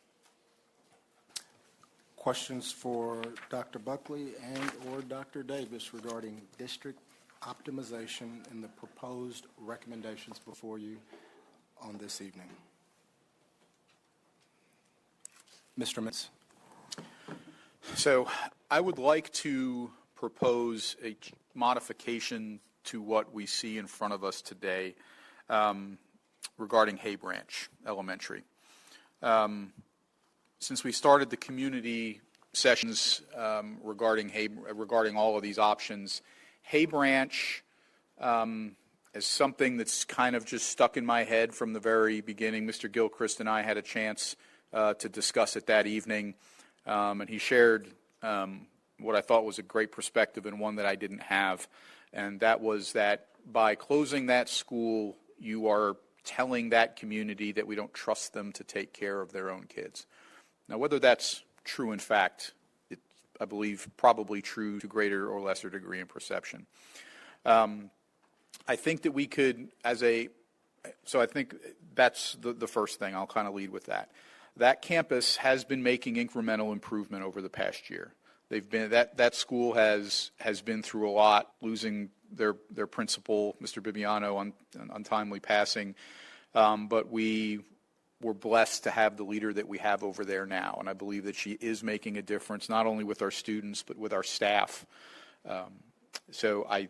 Questions for Dr. Buckley and or Dr. Davis regarding district optimization and the proposed recommendations before you on this evening? Mr. Mintz. So I would like to propose a modification to what we see in front of us today regarding Hay Branch Elementary. Since we started the community sessions regarding all of these options, Hay Branch is something that's kind of just stuck in my head from the very beginning. Mr. Gilchrist and I had a chance to discuss it that evening, and he shared what I thought was a great perspective and one that I didn't have, and that was that by closing that school, you are telling that community that we don't trust them to take care of their own kids. Now, whether that's true in fact, it's, I believe, probably true to greater or lesser degree in perception. I think that we could, so I think that's the first thing. I'll kind of lead with that. That campus has been making incremental improvement over the past year. That school has been through a lot, losing their principal, Mr. Bibiano, on untimely passing, but we were blessed to have the leader that we have over there now, and I believe that she is making a difference not only with our students but with our staff. So I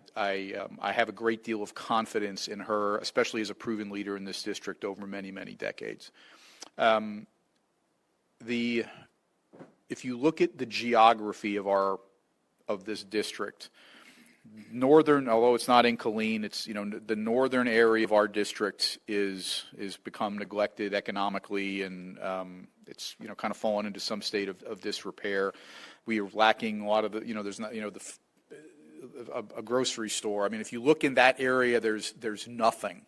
have a great deal of confidence in her, especially as a proven leader in this district over many, many decades. If you look at the geography of this district, northern, although it's not in Killeen, it's, the northern area of our district is become neglected economically, and it's kind of fallen into some state of disrepair. We are lacking a lot of the, there's not a grocery store. I mean, if you look in that area, there's nothing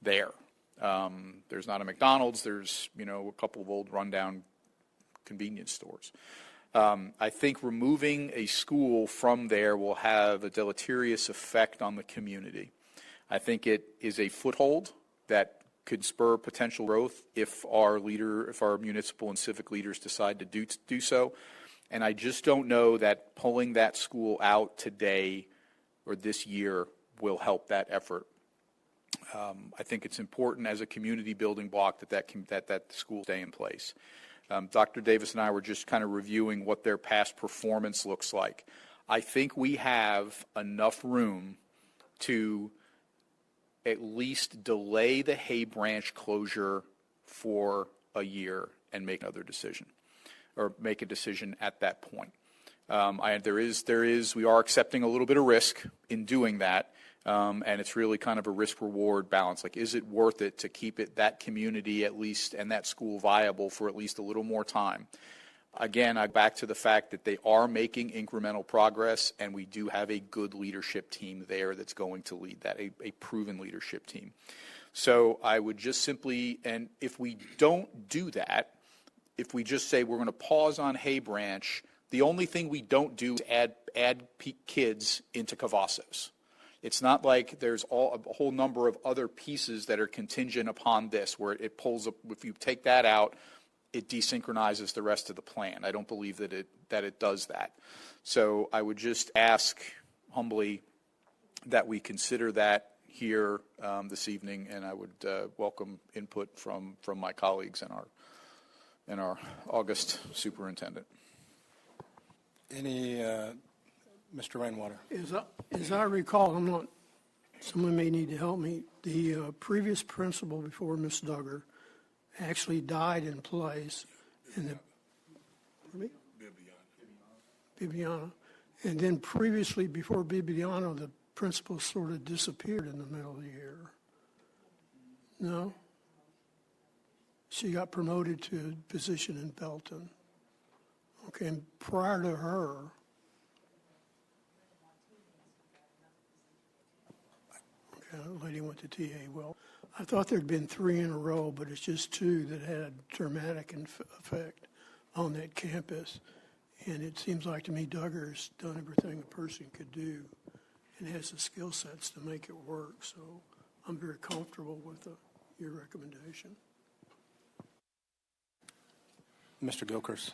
there. There's not a McDonald's. There's a couple of old rundown convenience stores. I think removing a school from there will have a deleterious effect on the community. I think it is a foothold that could spur potential growth if our municipal and civic leaders decide to do so. And I just don't know that pulling that school out today or this year will help that effort I think it's important as a community building block that school stay in place. Dr. Davis and I were just kind of reviewing what their past performance looks like. I think we have enough room to at least delay the Hay Branch closure for a year and make another decision, or make a decision at that point. We are accepting a little bit of risk in doing that, and it's really kind of a risk-reward balance. Like, is it worth it to keep that community at least and that school viable for at least a little more time? Again, I'm back to the fact that they are making incremental progress, and we do have a good leadership team there that's going to lead that, a proven leadership team. So I would just simply, and if we don't do that, if we just say we're going to pause on Hay Branch, the only thing we don't do is add kids into Cavazos. It's not like there's a whole number of other pieces that are contingent upon this, where it pulls up. If you take that out, it desynchronizes the rest of the plan. I don't believe that it does that. So I would just ask humbly that we consider that here this evening, and I would welcome input from my colleagues and our August superintendent. Any, Mr. Rainwater? As I recall, someone may need to help me, the previous principal before Ms. Duggar actually died in place, and Bibiana. And then previously, before Bibiana, the principal sort of disappeared in the middle of the year. No? She got promoted to a position in Belton. Okay, and prior to her, the lady went to TA. Well, I thought there'd been 3 in a row, but it's just 2 that had a dramatic effect on that campus. And it seems like to me Duggar's done everything a person could do and has the skill sets to make it work. So I'm very comfortable with your recommendation. Mr. Gilchrist.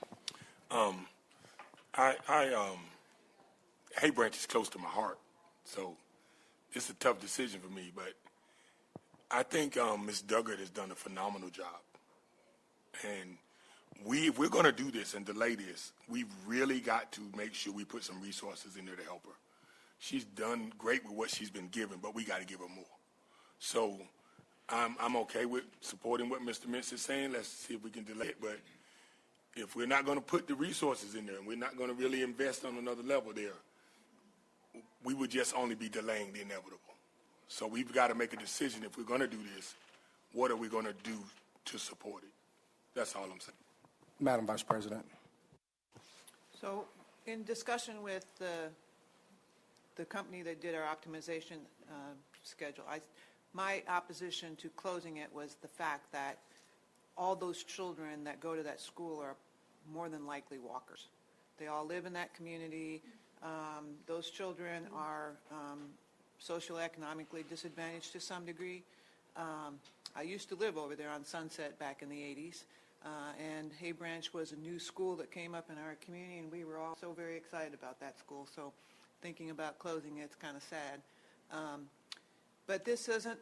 Hay Branch is close to my heart, so it's a tough decision for me, but I think Ms. Duggar has done a phenomenal job. And if we're going to do this and delay this, we've really got to make sure we put some resources in there to help her. She's done great with what she's been given, but we got to give her more. So I'm okay with supporting what Mr. Mintz is saying. Let's see if we can delay it. But if we're not going to put the resources in there and we're not going to really invest on another level there, we would just only be delaying the inevitable. So we've got to make a decision. If we're going to do this, what are we going to do to support it? That's all I'm saying. Madam Vice President. So in discussion with the company that did our optimization schedule, my opposition to closing it was the fact that all those children that go to that school are more than likely walkers. They all live in that community. Those children are socioeconomically disadvantaged to some degree. I used to live over there on Sunset back in the 80s, and Hay Branch was a new school that came up in our community, and we were all so very excited about that school. So thinking about closing it's kind of sad. But this isn't.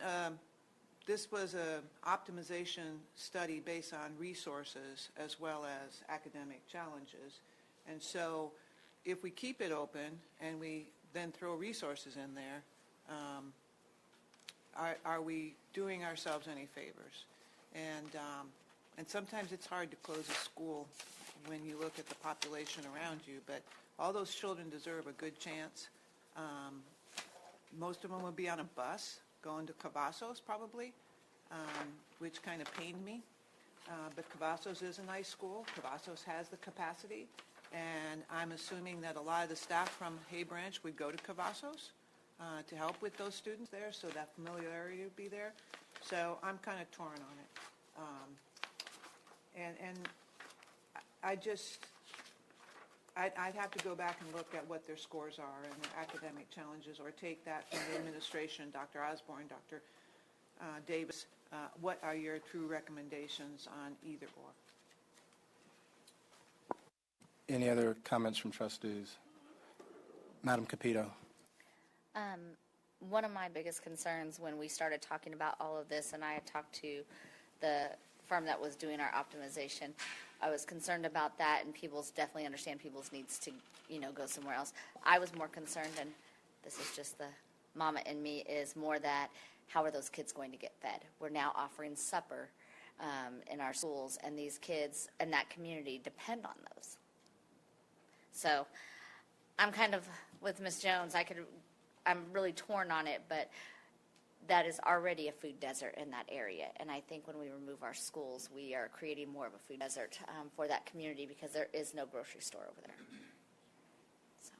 This was an optimization study based on resources as well as academic challenges. And so if we keep it open and we then throw resources in there, are we doing ourselves any favors? And sometimes it's hard to close a school when you look at the population around you, but all those children deserve a good chance. Most of them will be on a bus going to Cavazos probably, which kind of pained me. But Cavazos is a nice school. Cavazos has the capacity. And I'm assuming that a lot of the staff from Hay Branch would go to Cavazos to help with those students there, so that familiarity would be there. So I'm kind of torn on it. I'd have to go back and look at what their scores are and their academic challenges, or take that from the administration, Dr. Osborne, Dr. Davis. What are your true recommendations on either or? Any other comments from trustees? Madam Capito. one of my biggest concerns when we started talking about all of this, and I had talked to the firm that was doing our optimization, I was concerned about that, and people's definitely understand people's needs to, go somewhere else. I was more concerned, and this is just the mama in me, is more that how are those kids going to get fed? We're now offering supper in our schools, and these kids and that community depend on those. So I'm kind of with Ms. Jones. I'm really torn on it, but that is already a food desert in that area. And I think when we remove our schools, we are creating more of a food desert for that community because there is no grocery store over there. So.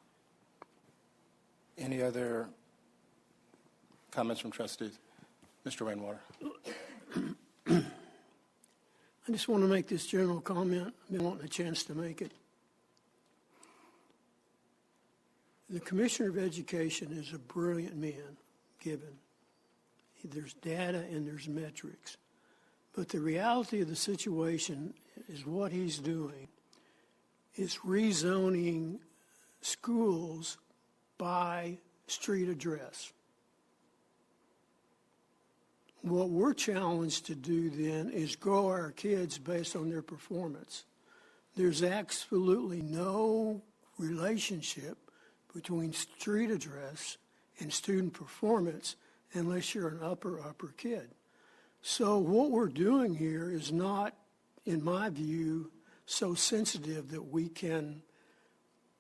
Any other comments from trustees? Mr. Rainwater. I just want to make this general comment. I've been wanting a chance to make it. The Commissioner of Education is a brilliant man, given. There's data and there's metrics. But the reality of the situation is what he's doing is rezoning schools by street address. What we're challenged to do then is grow our kids based on their performance. There's absolutely no relationship between street address and student performance unless you're an upper kid. So what we're doing here is not, in my view, so sensitive that we can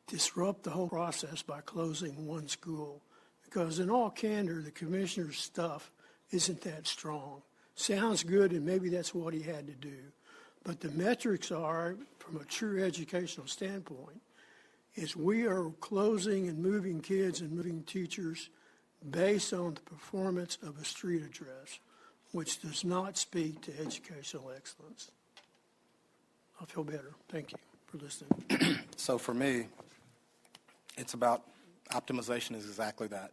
disrupt the whole process by closing one school. Because in all candor, the commissioner's stuff isn't that strong. Sounds good, and maybe that's what he had to do. But the metrics are, from a true educational standpoint, is we are closing and moving kids and moving teachers based on the performance of a street address, which does not speak to educational excellence. I feel better. Thank you for listening. So for me, it's about optimization is exactly that.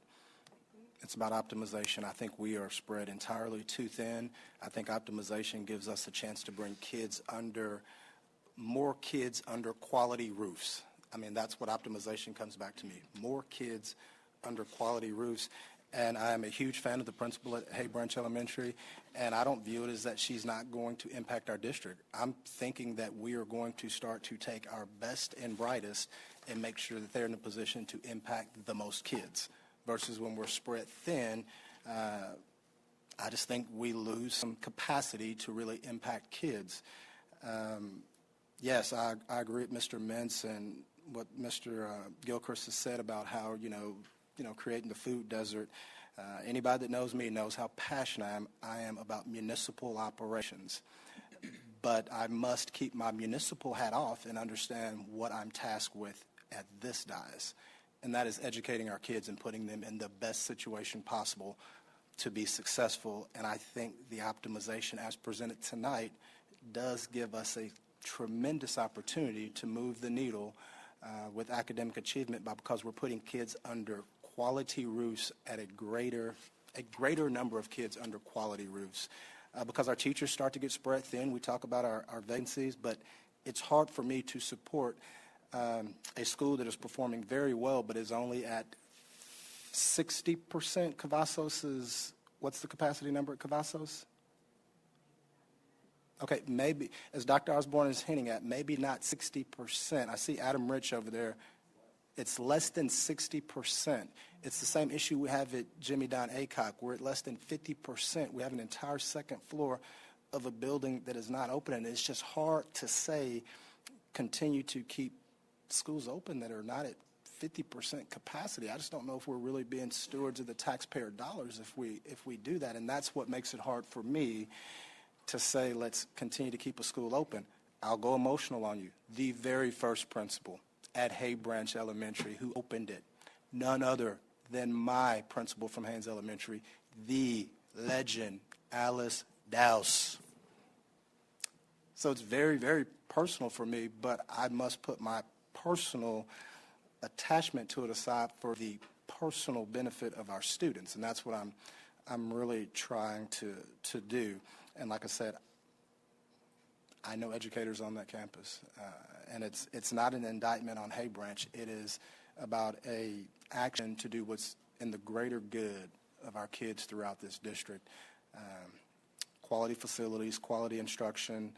It's about optimization. I think we are spread entirely too thin. I think optimization gives us a chance to bring more kids under quality roofs. I mean, that's what optimization comes back to me. More kids under quality roofs. And I am a huge fan of the principal at Hay Branch Elementary, and I don't view it as that she's not going to impact our district. I'm thinking that we are going to start to take our best and brightest and make sure that they're in a position to impact the most kids, versus when we're spread thin. I just think we lose some capacity to really impact kids. Yes, I agree with Mr. Mintz and what Mr. Gilchrist has said about how, creating the food desert. Anybody that knows me knows how passionate I am about municipal operations. But I must keep my municipal hat off and understand what I'm tasked with at this dais. And that is educating our kids and putting them in the best situation possible to be successful. And I think the optimization as presented tonight does give us a tremendous opportunity to move the needle with academic achievement because we're putting kids under quality roofs at a greater number of kids under quality roofs. Because our teachers start to get spread thin. We talk about our vacancies, but it's hard for me to support a school that is performing very well but is only at 60%. Cavazos is, what's the capacity number at Cavazos? Okay, maybe, as Dr. Osborne is hinting at, maybe not 60%. I see Adam Rich over there. It's less than 60%. It's the same issue we have at Jimmy Don Aycock. We're at less than 50%. We have an entire second floor of a building that is not open, and it's just hard to say continue to keep schools open that are not at 50% capacity. I just don't know if we're really being stewards of the taxpayer dollars if we do that, and that's what makes it hard for me to say let's continue to keep a school open. I'll go emotional on you. The very first principal at Hay Branch Elementary who opened it, none other than my principal from Haynes Elementary, the legend, Alice Dowse. So it's very, very personal for me, but I must put my personal attachment to it aside for the personal benefit of our students, and that's what I'm really trying to do. And like I said, I know educators on that campus, and it's not an indictment on Hay Branch. It is about a action to do what's in the greater good of our kids throughout this district. Quality facilities, quality instruction,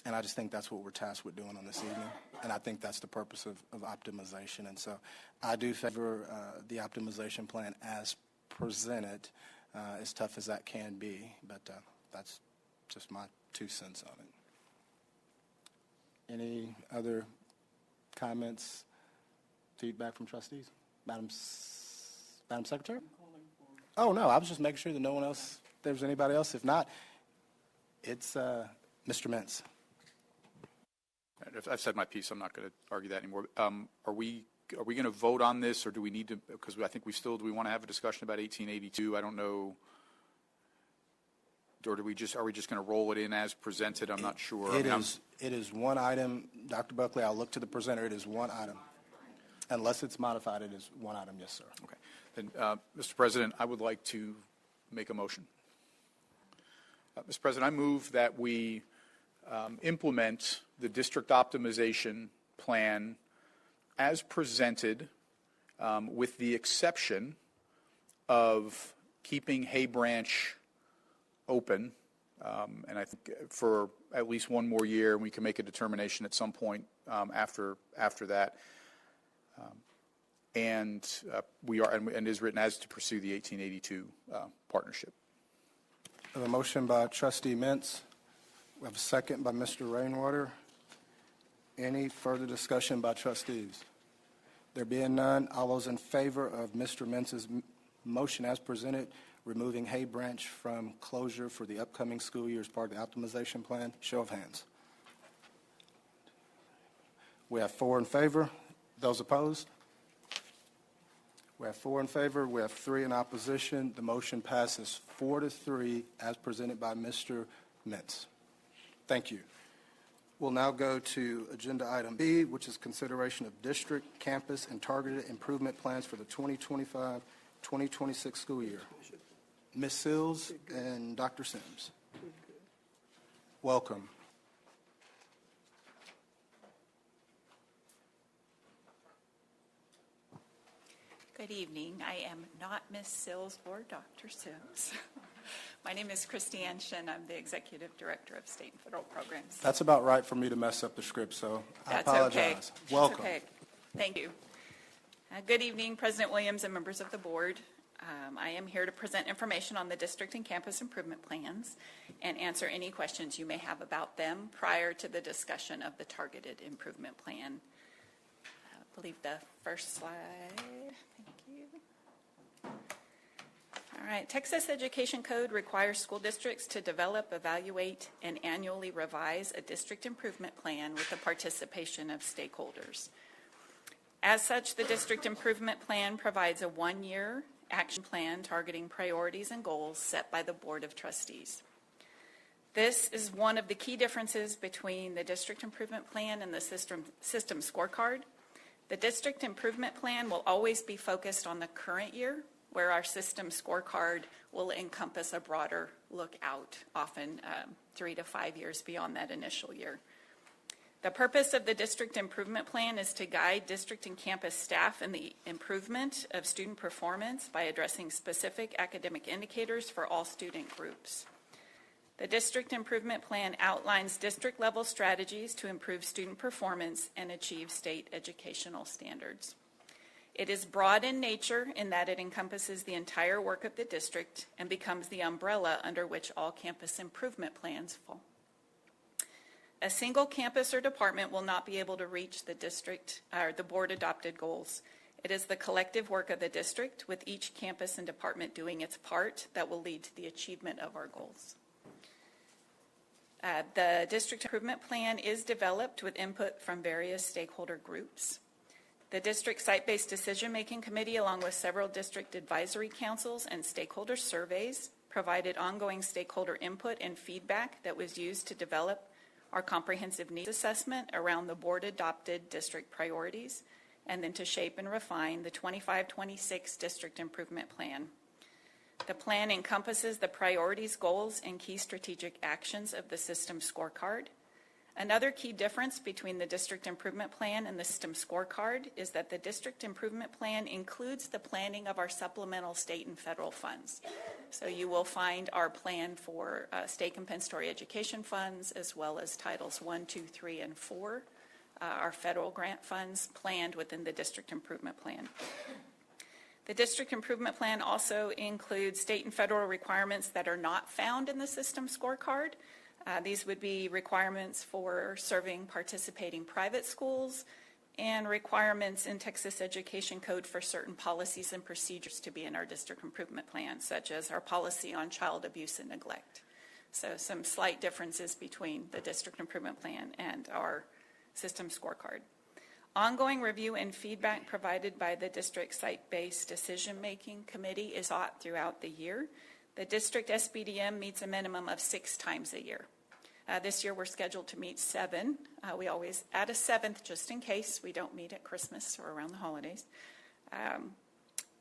and I just think that's what we're tasked with doing on this evening, and I think that's the purpose of optimization. And so I do favor the optimization plan as presented, as tough as that can be, but that's just my 2 cents on it. Any other comments, feedback from trustees? Madam Secretary? Oh, no, I was just making sure that no one else, if there's anybody else. If not, it's Mr. Mintz. I've said my piece. I'm not going to argue that anymore. Are we going to vote on this, or do we need to? Because I think do we want to have a discussion about 1882? I don't know. Or are we just going to roll it in as presented? I'm not sure. It is one item, Dr. Buckley. I'll look to the presenter. It is one item, unless it's modified. It is one item. Yes, sir. Okay. Then, Mr. President, I would like to make a motion. Mr. President, I move that we implement the district optimization plan as presented, with the exception of keeping Hay Branch open, and I think for at least one more year, and we can make a determination at some point after that. And is written as to pursue the 1882 partnership. We have a motion by Trustee Mintz. We have a second by Mr. Rainwater. Any further discussion by trustees? There being none, all those in favor of Mr. Mintz's motion as presented, removing Hay Branch from closure for the upcoming school year as part of the optimization plan, show of hands. We have 4 in favor. Those opposed? We have 4 in favor. We have 3 in opposition. The motion passes 4-3 as presented by Mr. Mintz. Thank you. We'll now go to agenda item B, which is consideration of district, campus, and targeted improvement plans for the 2025-2026 school year. Ms. Sills and Dr. Sims. Welcome. Good evening. I am not Ms. Sills or Dr. Sims. My name is Christiane Shin. I'm the Executive Director of State and Federal Programs. That's about right for me to mess up the script, so I apologize. Okay. Welcome. That's okay. Thank you. Good evening, President Williams and members of the board. I am here to present information on the district and campus improvement plans and answer any questions you may have about them prior to the discussion of the targeted improvement plan. I believe the first slide. Thank you. All right. Texas Education Code requires school districts to develop, evaluate, and annually revise a district improvement plan with the participation of stakeholders. As such, the district improvement plan provides a one-year action plan targeting priorities and goals set by the Board of Trustees. This is one of the key differences between the district improvement plan and the system scorecard. The district improvement plan will always be focused on the current year, where our system scorecard will encompass a broader look out, often 3 to 5 years beyond that initial year. The purpose of the district improvement plan is to guide district and campus staff in the improvement of student performance by addressing specific academic indicators for all student groups. The district improvement plan outlines district-level strategies to improve student performance and achieve state educational standards. It is broad in nature in that it encompasses the entire work of the district and becomes the umbrella under which all campus improvement plans fall. A single campus or department will not be able to reach the district or the board-adopted goals. It is the collective work of the district, with each campus and department doing its part, that will lead to the achievement of our goals. The district improvement plan is developed with input from various stakeholder groups. The district site-based decision-making committee, along with several district advisory councils and stakeholder surveys, provided ongoing stakeholder input and feedback that was used to develop our comprehensive needs assessment around the board-adopted district priorities, and then to shape and refine the 25-26 district improvement plan. The plan encompasses the priorities, goals, and key strategic actions of the system scorecard, Another key difference between the District Improvement Plan and the System Scorecard is that the District Improvement Plan includes the planning of our supplemental state and federal funds. So you will find our plan for state compensatory education funds, as well as Titles 1, 2, 3, and 4, our federal grant funds planned within the District Improvement Plan. The District Improvement Plan also includes state and federal requirements that are not found in the System Scorecard. These would be requirements for serving participating private schools and requirements in Texas Education Code for certain policies and procedures to be in our District Improvement Plan, such as our policy on child abuse and neglect. So some slight differences between the District Improvement Plan and our System Scorecard. Ongoing review and feedback provided by the District Site-Based Decision-Making Committee is sought throughout the year. The District SBDM meets a minimum of 6 times a year. This year we're scheduled to meet 7. We always add a 7th just in case we don't meet at Christmas or around the holidays.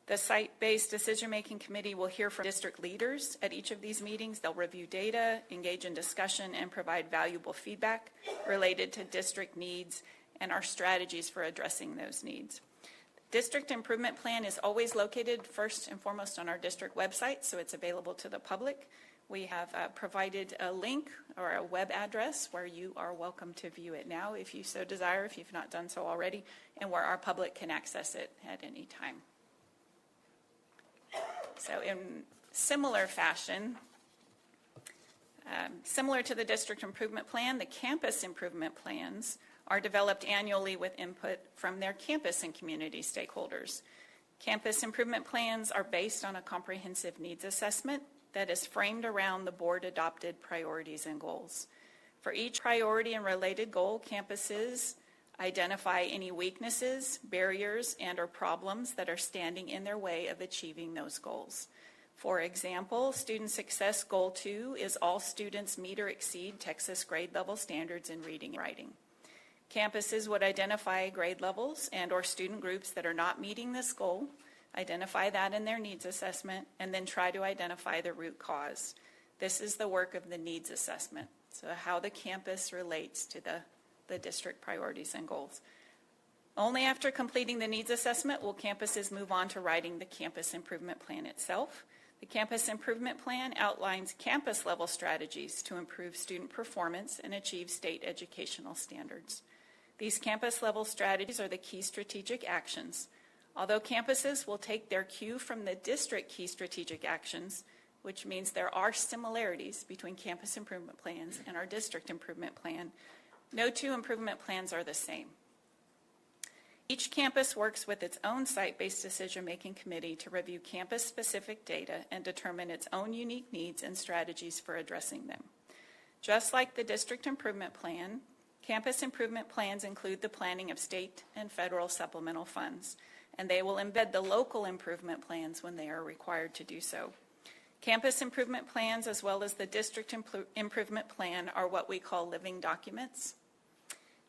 The Site-Based Decision-Making Committee will hear from district leaders at each of these meetings. They'll review data, engage in discussion, and provide valuable feedback related to district needs and our strategies for addressing those needs. District Improvement Plan is always located first and foremost on our district website, so it's available to the public. We have provided a link or a web address where you are welcome to view it now if you so desire, if you've not done so already, and where our public can access it at any time. So in similar fashion, similar to the District Improvement Plan, the Campus Improvement Plans are developed annually with input from their campus and community stakeholders. Campus Improvement Plans are based on a comprehensive needs assessment that is framed around the board-adopted priorities and goals. For each priority and related goal, campuses identify any weaknesses, barriers, and/or problems that are standing in their way of achieving those goals. For example, Student Success Goal 2 is all students meet or exceed Texas grade level standards in reading and writing. Campuses would identify grade levels and/or student groups that are not meeting this goal, identify that in their needs assessment, and then try to identify the root cause. This is the work of the needs assessment, so how the campus relates to the district priorities and goals. Only after completing the needs assessment will campuses move on to writing the Campus Improvement Plan itself. The Campus Improvement Plan outlines campus-level strategies to improve student performance and achieve state educational standards. These campus-level strategies are the key strategic actions. Although campuses will take their cue from the district key strategic actions, which means there are similarities between campus improvement plans and our district improvement plan, no 2 improvement plans are the same. Each campus works with its own site-based decision-making committee to review campus-specific data and determine its own unique needs and strategies for addressing them. Just like the district improvement plan, campus improvement plans include the planning of state and federal supplemental funds, and they will embed the local improvement plans when they are required to do so. Campus improvement plans, as well as the district improvement plan, are what we call living documents,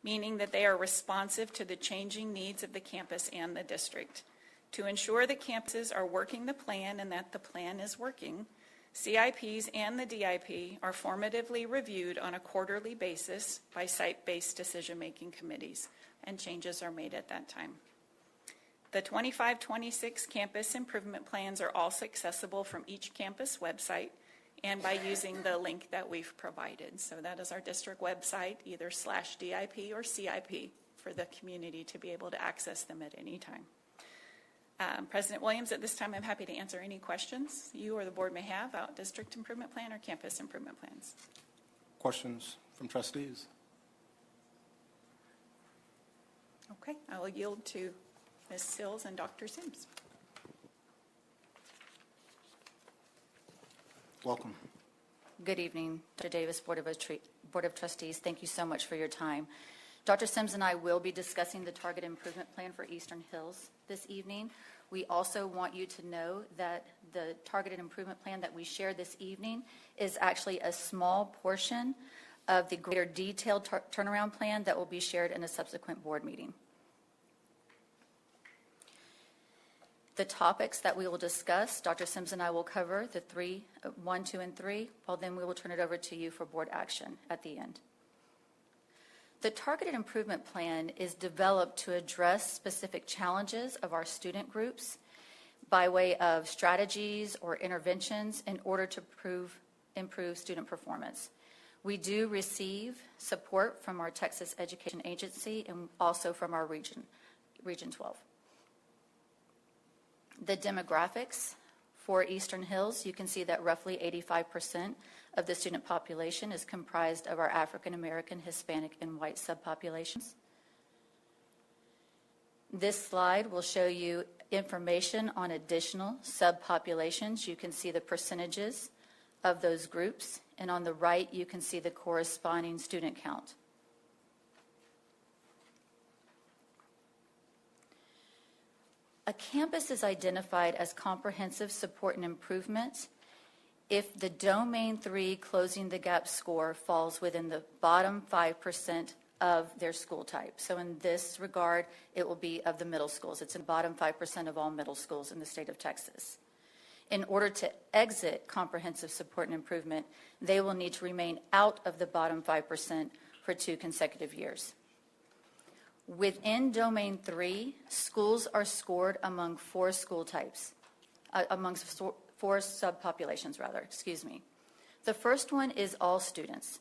meaning that they are responsive to the changing needs of the campus and the district. To ensure that campuses are working the plan and that the plan is working, CIPs and the DIP are formatively reviewed on a quarterly basis by site-based decision-making committees, and changes are made at that time. The 25-26 campus improvement plans are also accessible from each campus website and by using the link that we've provided. So that is our district website, either /DIP or CIP, for the community to be able to access them at any time. President Williams, at this time I'm happy to answer any questions you or the board may have about district improvement plan or campus improvement plans. Questions from trustees? Okay, I will yield to Ms. Sills and Dr. Sims. Welcome. Good evening, Dr. Davis, Board of Trustees. Thank you so much for your time. Dr. Sims and I will be discussing the Target Improvement Plan for Eastern Hills this evening. We also want you to know that the Targeted Improvement Plan that we share this evening is actually a small portion of the greater detailed turnaround plan that will be shared in a subsequent board meeting. The topics that we will discuss, Dr. Sims and I will cover the 1, 2, and 3, while then we will turn it over to you for board action at the end. The Targeted Improvement Plan is developed to address specific challenges of our student groups by way of strategies or interventions in order to improve student performance. We do receive support from our Texas Education Agency and also from our Region 12. The demographics for Eastern Hills, you can see that roughly 85% of the student population is comprised of our African American, Hispanic, and white subpopulations. This slide will show you information on additional subpopulations. You can see the percentages of those groups, and on the right you can see the corresponding student count. A campus is identified as comprehensive support and improvement if the Domain 3 Closing the Gap score falls within the bottom 5% of their school type. So in this regard, it will be of the middle schools. It's in the bottom 5% of all middle schools in the state of Texas. In order to exit comprehensive support and improvement, they will need to remain out of the bottom 5% for 2 consecutive years. Within Domain 3, schools are scored among 4 school types, amongst 4 subpopulations, rather, excuse me. The first one is all students.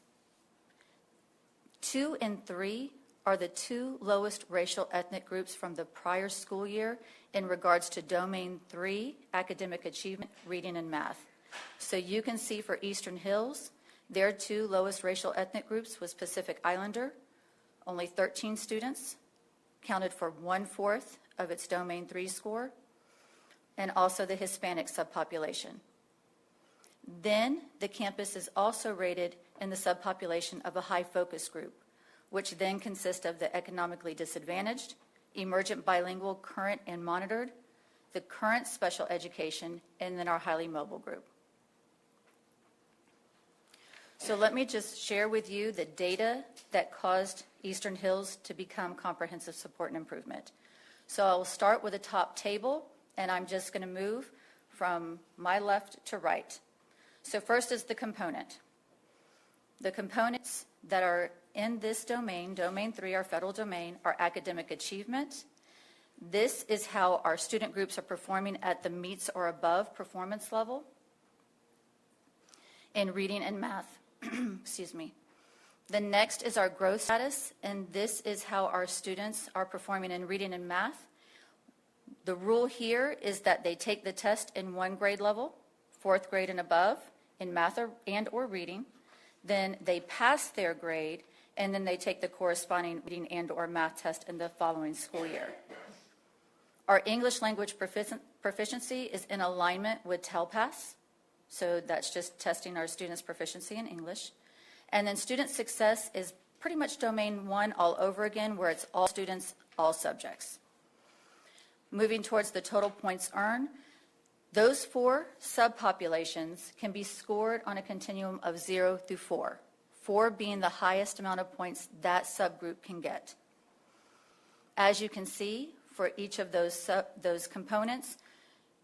2 and 3 are the 2 lowest racial ethnic groups from the prior school year in regards to Domain 3 academic achievement, reading, and math. So you can see for Eastern Hills, their 2 lowest racial ethnic groups was Pacific Islander, only 13 students, counted for 1/4 of its Domain 3 score, and also the Hispanic subpopulation. Then the campus is also rated in the subpopulation of a high focus group, which then consists of the economically disadvantaged, emergent bilingual, current and monitored, the current special education, and then our highly mobile group. So let me just share with you the data that caused Eastern Hills to become comprehensive support and improvement. So I'll start with a top table, and I'm just going to move from my left to right. So first is the component. The components that are in this domain, Domain 3, our federal domain, are academic achievement. This is how our student groups are performing at the meets or above performance level in reading and math. Excuse me. The next is our growth status, and this is how our students are performing in reading and math. The rule here is that they take the test in 1 grade level, 4th grade and above, in math or reading. Then they pass their grade, and then they take the corresponding reading and or math test in the following school year. Our English language proficiency is in alignment with TELPAS, so that's just testing our students' proficiency in English. And then student success is pretty much Domain 1 all over again, where it's all students, all subjects. Moving towards the total points earned, those 4 subpopulations can be scored on a continuum of 0 through 4, 4 being the highest amount of points that subgroup can get. As you can see, for each of those components,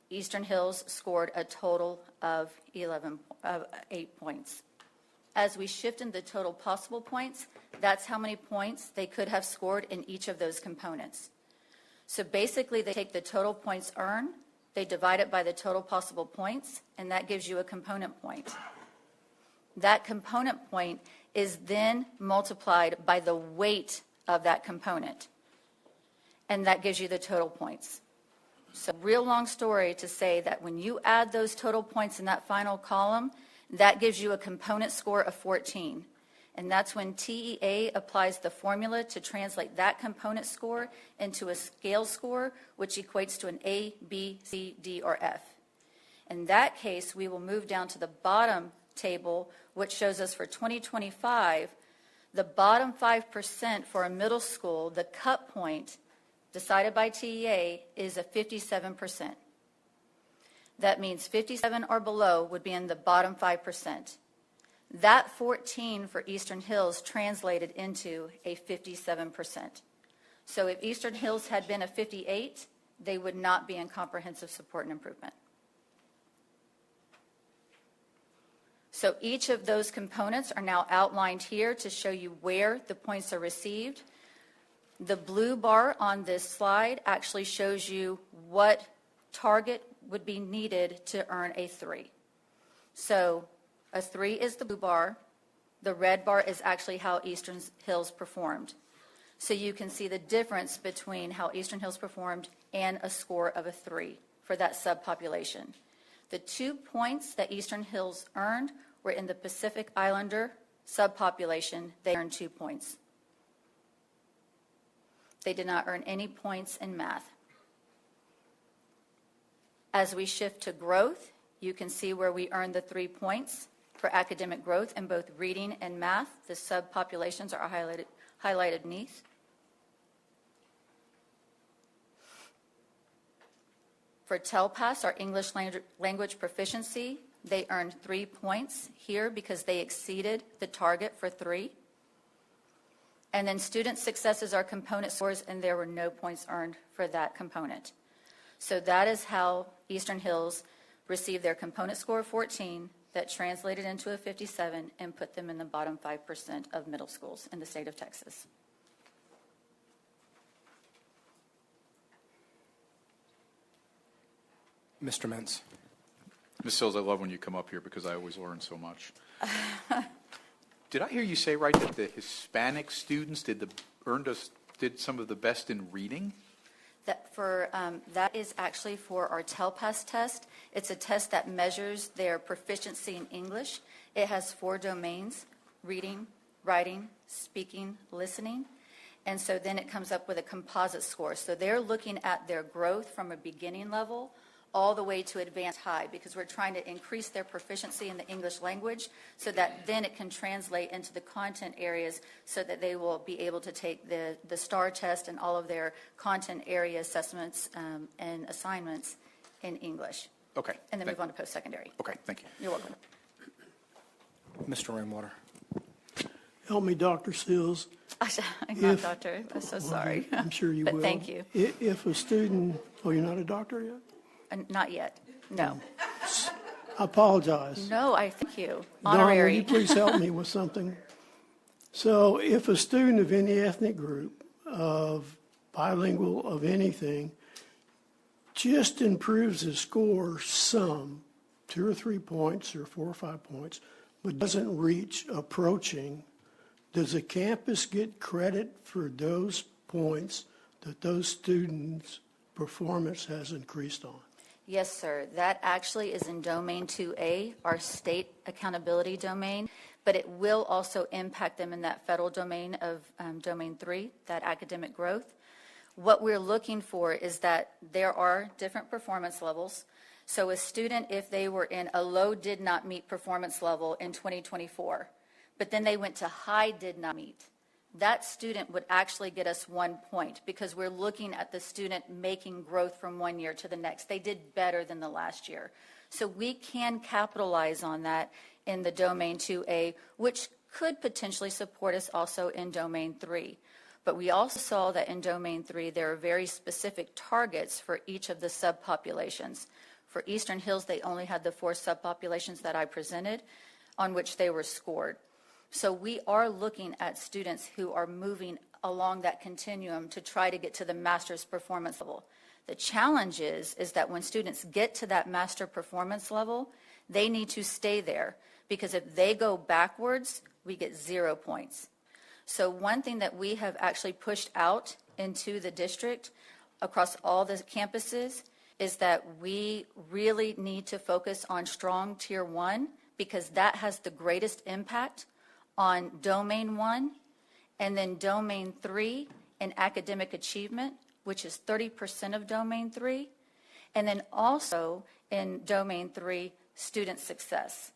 Eastern Hills scored a total of 8 points. As we shift in the total possible points, that's how many points they could have scored in each of those components. So basically, they take the total points earned, they divide it by the total possible points, and that gives you a component point. That component point is then multiplied by the weight of that component, and that gives you the total points. So real long story to say that when you add those total points in that final column, that gives you a component score of 14. And that's when TEA applies the formula to translate that component score into a scale score, which equates to an A, B, C, D, or F. In that case, we will move down to the bottom table, which shows us for 2025, the bottom 5% for a middle school, the cut point decided by TEA is a 57%. That means 57 or below would be in the bottom 5%. That 14 for Eastern Hills translated into a 57%. So if Eastern Hills had been a 58, they would not be in comprehensive support and improvement. So each of those components are now outlined here to show you where the points are received. The blue bar on this slide actually shows you what target would be needed to earn a 3. So a 3 is the blue bar. The red bar is actually how Eastern Hills performed. So you can see the difference between how Eastern Hills performed and a score of a 3 for that subpopulation. The 2 points that Eastern Hills earned were in the Pacific Islander subpopulation. They earned 2 points. They did not earn any points in math. As we shift to growth, you can see where we earned the 3 points for academic growth in both reading and math. The subpopulations are highlighted beneath. For TELPAS, our English language proficiency, they earned 3 points here because they exceeded the target for 3. And then student successes are component scores, and there were no points earned for that component. So that is how Eastern Hills received their component score of 14 that translated into a 57 and put them in the bottom 5% of middle schools in the state of Texas. Mr. Mintz. Ms. Sills, I love when you come up here because I always learn so much. Did I hear you say right that the Hispanic students did some of the best in reading? That is actually for our TELPAS test. It's a test that measures their proficiency in English. It has 4 domains: reading, writing, speaking, listening. And so then it comes up with a composite score. So they're looking at their growth from a beginning level all the way to advanced high, because we're trying to increase their proficiency in the English language so that then it can translate into the content areas so that they will be able to take the STAR test and all of their content area assessments and assignments in English. Okay. And then move on to post-secondary. Okay, thank you. You're welcome. Mr. Rainwater. Help me, Dr. Sills. I'm not a doctor. I'm so sorry. I'm sure you But will. thank you. If a student, you're not a doctor yet? Not yet. No. I apologize. No, I thank you. Don, will Honorary. you please help me with something? So if a student of any ethnic group, of bilingual, of anything, just improves his score some, 2 or 3 points or 4 or 5 points, but doesn't reach approaching, does the campus get credit for those points that those students' performance has increased on? Yes, sir. That actually is in Domain 2A, our state accountability domain, but it will also impact them in that federal domain of Domain 3, that academic growth. What we're looking for is that there are different performance levels. So a student, if they were in a low did not meet performance level in 2024, but then they went to high did not meet, that student would actually get us 1 point because we're looking at the student making growth from one year to the next. They did better than the last year. So we can capitalize on that in the Domain 2A, which could potentially support us also in Domain 3. But we also saw that in Domain 3, there are very specific targets for each of the subpopulations. For Eastern Hills, they only had the 4 subpopulations that I presented on which they were scored. So we are looking at students who are moving along that continuum to try to get to the master's performance level. The challenge is that when students get to that master performance level, they need to stay there, because if they go backwards, we get 0 points. So one thing that we have actually pushed out into the district across all the campuses is that we really need to focus on strong Tier 1, because that has the greatest impact on Domain 1, and then Domain 3 in academic achievement, which is 30% of Domain 3, and then also in Domain 3, student success.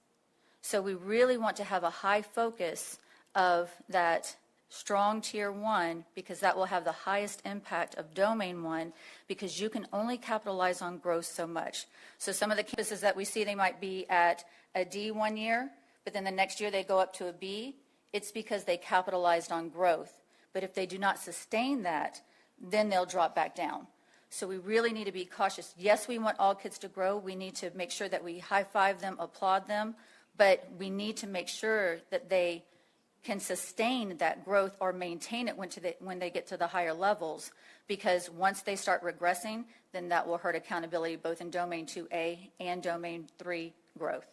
So we really want to have a high focus of that strong Tier 1, because that will have the highest impact of Domain 1, because you can only capitalize on growth so much. So some of the campuses that we see, they might be at a D 1 year, but then the next year they go up to a B. It's because they capitalized on growth. But if they do not sustain that, then they'll drop back down. So we really need to be cautious. Yes, we want all kids to grow. We need to make sure that we high-five them, applaud them, but we need to make sure that they can sustain that growth or maintain it when they get to the higher levels, because once they start regressing, then that will hurt accountability both in Domain 2A and Domain 3 growth.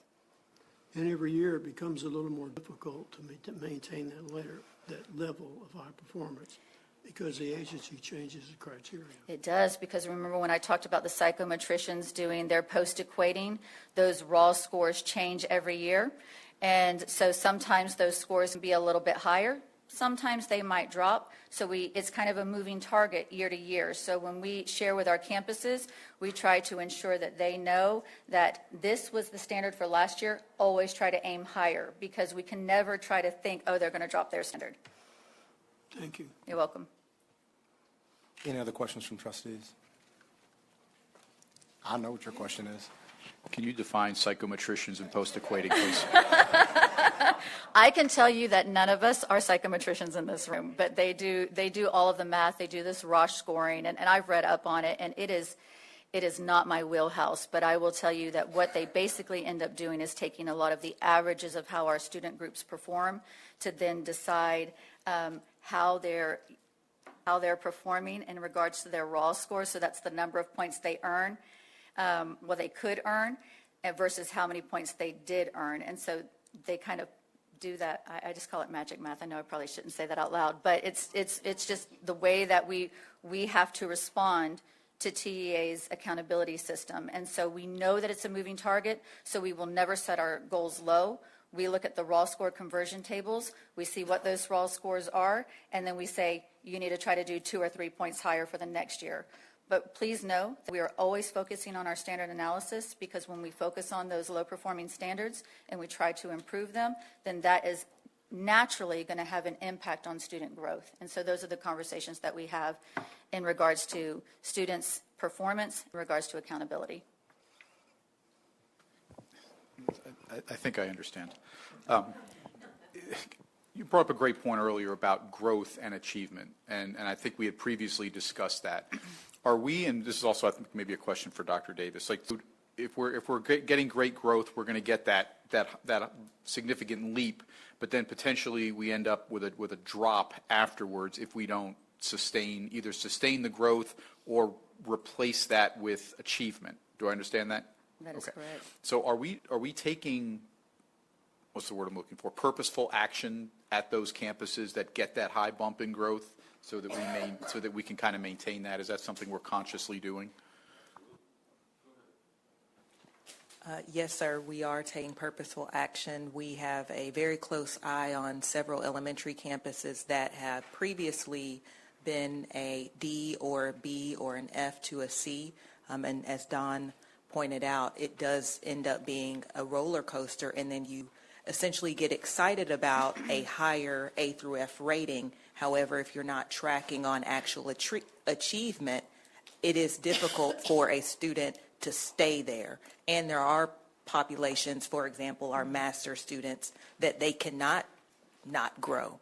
And every year it becomes a little more difficult to maintain that level of high performance because the agency changes the criteria. It does, because remember when I talked about the psychometricians doing their post-equating, those raw scores change every year. And so sometimes those scores can be a little bit higher. Sometimes they might drop. So it's kind of a moving target year to year. So when we share with our campuses, we try to ensure that they know that this was the standard for last year. Always try to aim higher, because we can never try to think, oh, they're going to drop their standard. Thank you. You're welcome. Any other questions from trustees? I know what your question is. Can you define psychometricians and post-equating, please? I can tell you that none of us are psychometricians in this room, but they do all of the math. They do this Roche scoring, and I've read up on it, and it is not my wheelhouse. But I will tell you that what they basically end up doing is taking a lot of the averages of how our student groups perform to then decide how they're performing in regards to their raw scores. So that's the number of points they earn, they could earn, versus how many points they did earn. And so they kind of do that. I just call it magic math. I know I probably shouldn't say that out loud, but it's just the way that we have to respond to TEA's accountability system. And so we know that it's a moving target, so we will never set our goals low. We look at the raw score conversion tables, we see what those raw scores are, and then we say, you need to try to do 2 or 3 points higher for the next year. But please know that we are always focusing on our standard analysis, because when we focus on those low-performing standards and we try to improve them, then that is naturally going to have an impact on student growth. And so those are the conversations that we have in regards to students' performance, in regards to accountability. I think I understand. You brought up a great point earlier about growth and achievement, and I think we had previously discussed that. Are we, and this is also I think maybe a question for Dr. Davis, like if we're getting great growth, we're going to get that significant leap, but then potentially we end up with a drop afterwards if we don't either sustain the growth or replace that with achievement. Do I understand that? That is correct. So are we taking, what's the word I'm looking for, purposeful action at those campuses that get that high bump in growth so that we can kind of maintain that? Is that something we're consciously doing? Yes, sir. We are taking purposeful action. We have a very close eye on several elementary campuses that have previously been a D or a B or an F to a C. And as Don pointed out, it does end up being a roller coaster, and then you essentially get excited about a higher A through F rating. However, if you're not tracking on actual achievement, it is difficult for a student to stay there. And there are populations, for example, our master students, that they cannot not grow.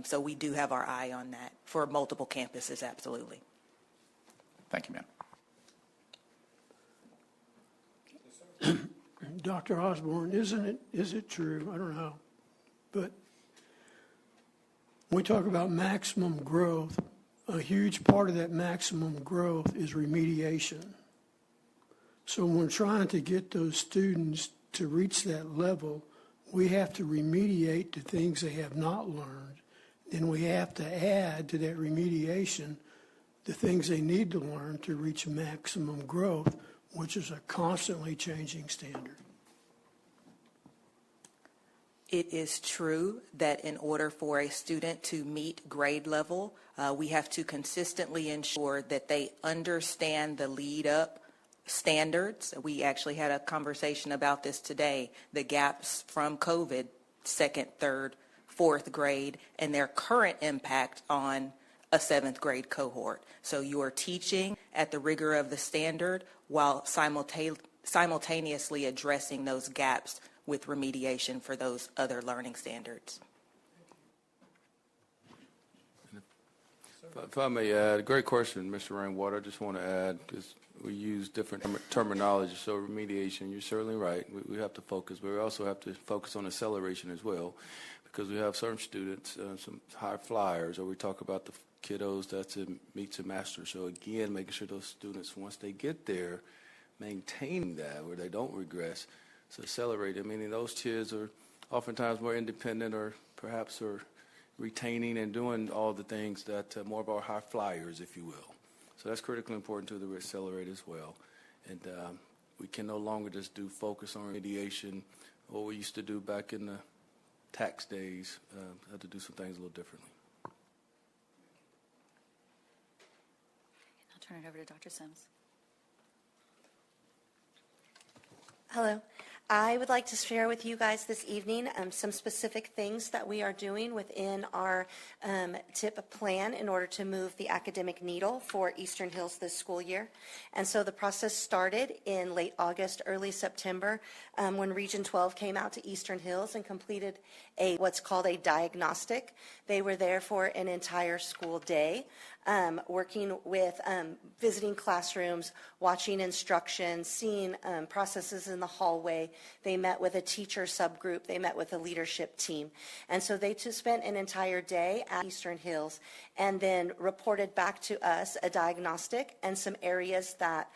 So we do have our eye on that for multiple campuses, absolutely. Thank you, ma'am. Dr. Osborne, is it true? I don't know. But when we talk about maximum growth, a huge part of that maximum growth is remediation. So when we're trying to get those students to reach that level, we have to remediate the things they have not learned. Then we have to add to that remediation the things they need to learn to reach maximum growth, which is a constantly changing standard. It is true that in order for a student to meet grade level, we have to consistently ensure that they understand the lead-up standards. We actually had a conversation about this today, the gaps from COVID, 2nd, 3rd, 4th grade, and their current impact on a 7th grade cohort. So you are teaching at the rigor of the standard while simultaneously addressing those gaps with remediation for those other learning standards. If I may add, great question, Mr. Rainwater. I just want to add, because we use different terminology. So remediation, you're certainly right. We have to focus, but we also have to focus on acceleration as well, because we have certain students, some high flyers, or we talk about the kiddos that's in meets and masters. So again, making sure those students, once they get there, maintaining that where they don't regress. So accelerating, meaning those kids are oftentimes more independent, or perhaps are retaining and doing all the things that more of our high flyers, if you will. So that's critically important to the accelerate as well. And we can no longer just do focus on remediation, what we used to do back in the tax days. Had to do some things a little differently. I'll turn it over to Dr. Sims. Hello. I would like to share with you guys this evening some specific things that we are doing within our TIP plan in order to move the academic needle for Eastern Hills this school year. And so the process started in late August, early September, when Region 12 came out to Eastern Hills and completed what's called a diagnostic. They were there for an entire school day, working with visiting classrooms, watching instruction, seeing processes in the hallway. They met with a teacher subgroup. They met with a leadership team. And so they just spent an entire day at Eastern Hills and then reported back to us a diagnostic and some areas that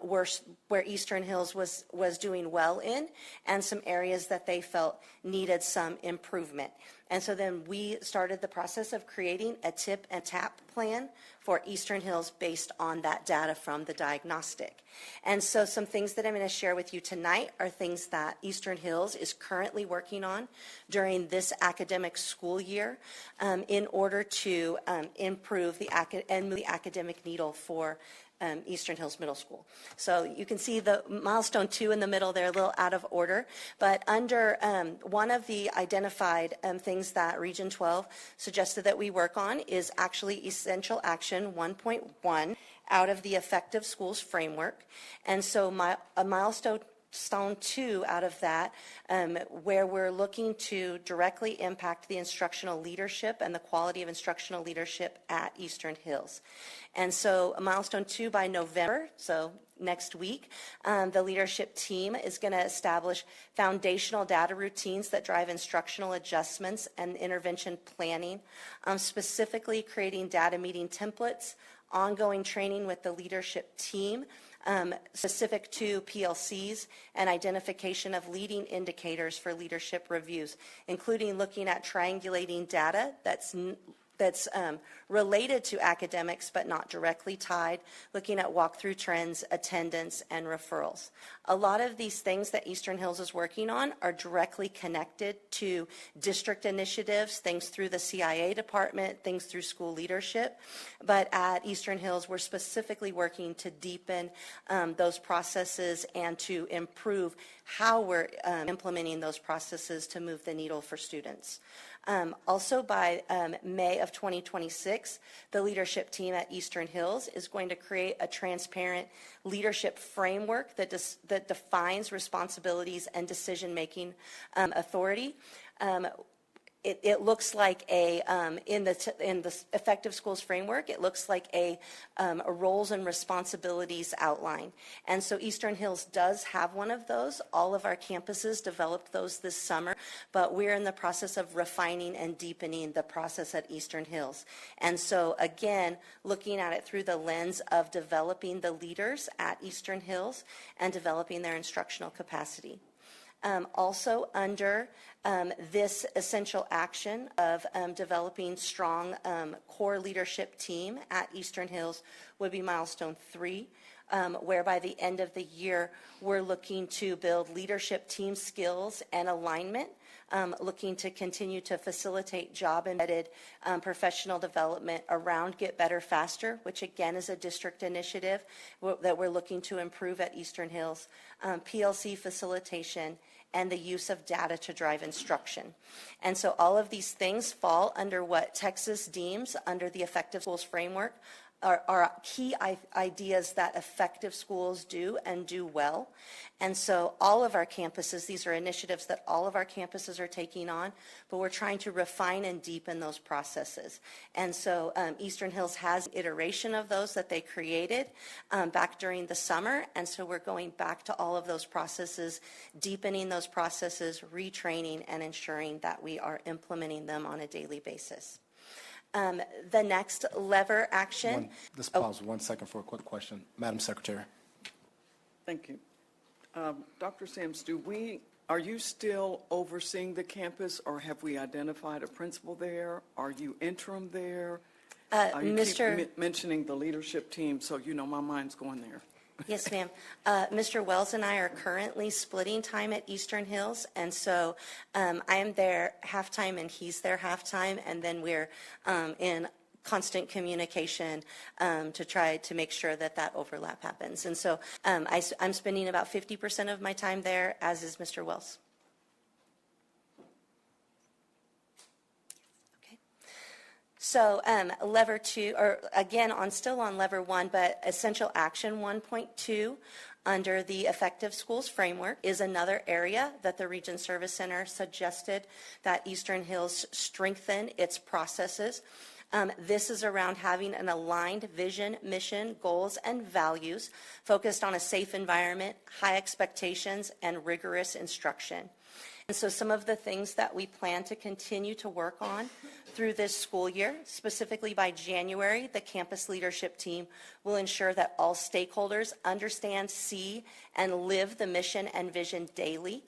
were where Eastern Hills was doing well in, and some areas that they felt needed some improvement. And so then we started the process of creating a TIP and TAP plan for Eastern Hills based on that data from the diagnostic. And so some things that I'm going to share with you tonight are things that Eastern Hills is currently working on during this academic school year in order to improve and move the academic needle for Eastern Hills Middle School. So you can see the milestone 2 in the middle there, a little out of order, but under one of the identified things that Region 12 suggested that we work on is actually Essential Action 1.1 out of the Effective Schools Framework. And so milestone 2 out of that, where we're looking to directly impact the instructional leadership and the quality of instructional leadership at Eastern Hills. And so milestone 2 by November, so next week, the leadership team is going to establish foundational data routines that drive instructional adjustments and intervention planning, specifically creating data meeting templates, ongoing training with the leadership team, specific to PLCs, and identification of leading indicators for leadership reviews, including looking at triangulating data that's related to academics but not directly tied, looking at walkthrough trends, attendance, and referrals. A lot of these things that Eastern Hills is working on are directly connected to district initiatives, things through the CIA department, things through school leadership. But at Eastern Hills, we're specifically working to deepen those processes and to improve how we're implementing those processes to move the needle for students. Also by May of 2026, the leadership team at Eastern Hills is going to create a transparent leadership framework that defines responsibilities and decision-making authority. It looks like in the Effective Schools Framework, it looks like a roles and responsibilities outline. And so Eastern Hills does have one of those. All of our campuses developed those this summer, but we're in the process of refining and deepening the process at Eastern Hills. And so again, looking at it through the lens of developing the leaders at Eastern Hills and developing their instructional capacity. Also under this essential action of developing strong core leadership team at Eastern Hills would be milestone 3, where by the end of the year we're looking to build leadership team skills and alignment, looking to continue to facilitate job-embedded professional development around Get Better Faster, which again is a district initiative that we're looking to improve at Eastern Hills, PLC facilitation, and the use of data to drive instruction. And so all of these things fall under what Texas deems under the Effective Schools Framework are key ideas that effective schools do and do well. And so all of our campuses, these are initiatives that all of our campuses are taking on, but we're trying to refine and deepen those processes. And so Eastern Hills has an iteration of those that they created back during the summer. And so we're going back to all of those processes, deepening those processes, retraining, and ensuring that we are implementing them on a daily basis. The next lever action. Just pause 1 second for a quick question. Madam Secretary. Thank you. Dr. Sims, are you still overseeing the campus, or have we identified a principal there? Are you interim there? You keep mentioning the leadership team, so you know my mind's going there. Yes, ma'am. Mr. Wells and I are currently splitting time at Eastern Hills, and so I am there half-time and he's there half-time, and then we're in constant communication to try to make sure that that overlap happens. And so I'm spending about 50% of my time there, as is Mr. Wells. So lever 2, or again, still on lever 1, but essential action 1.2 under the Effective Schools Framework is another area that the Region Service Center suggested that Eastern Hills strengthen its processes. This is around having an aligned vision, mission, goals, and values focused on a safe environment, high expectations, and rigorous instruction. And so some of the things that we plan to continue to work on through this school year, specifically by January, the campus leadership team will ensure that all stakeholders understand, see, and live the mission and vision daily,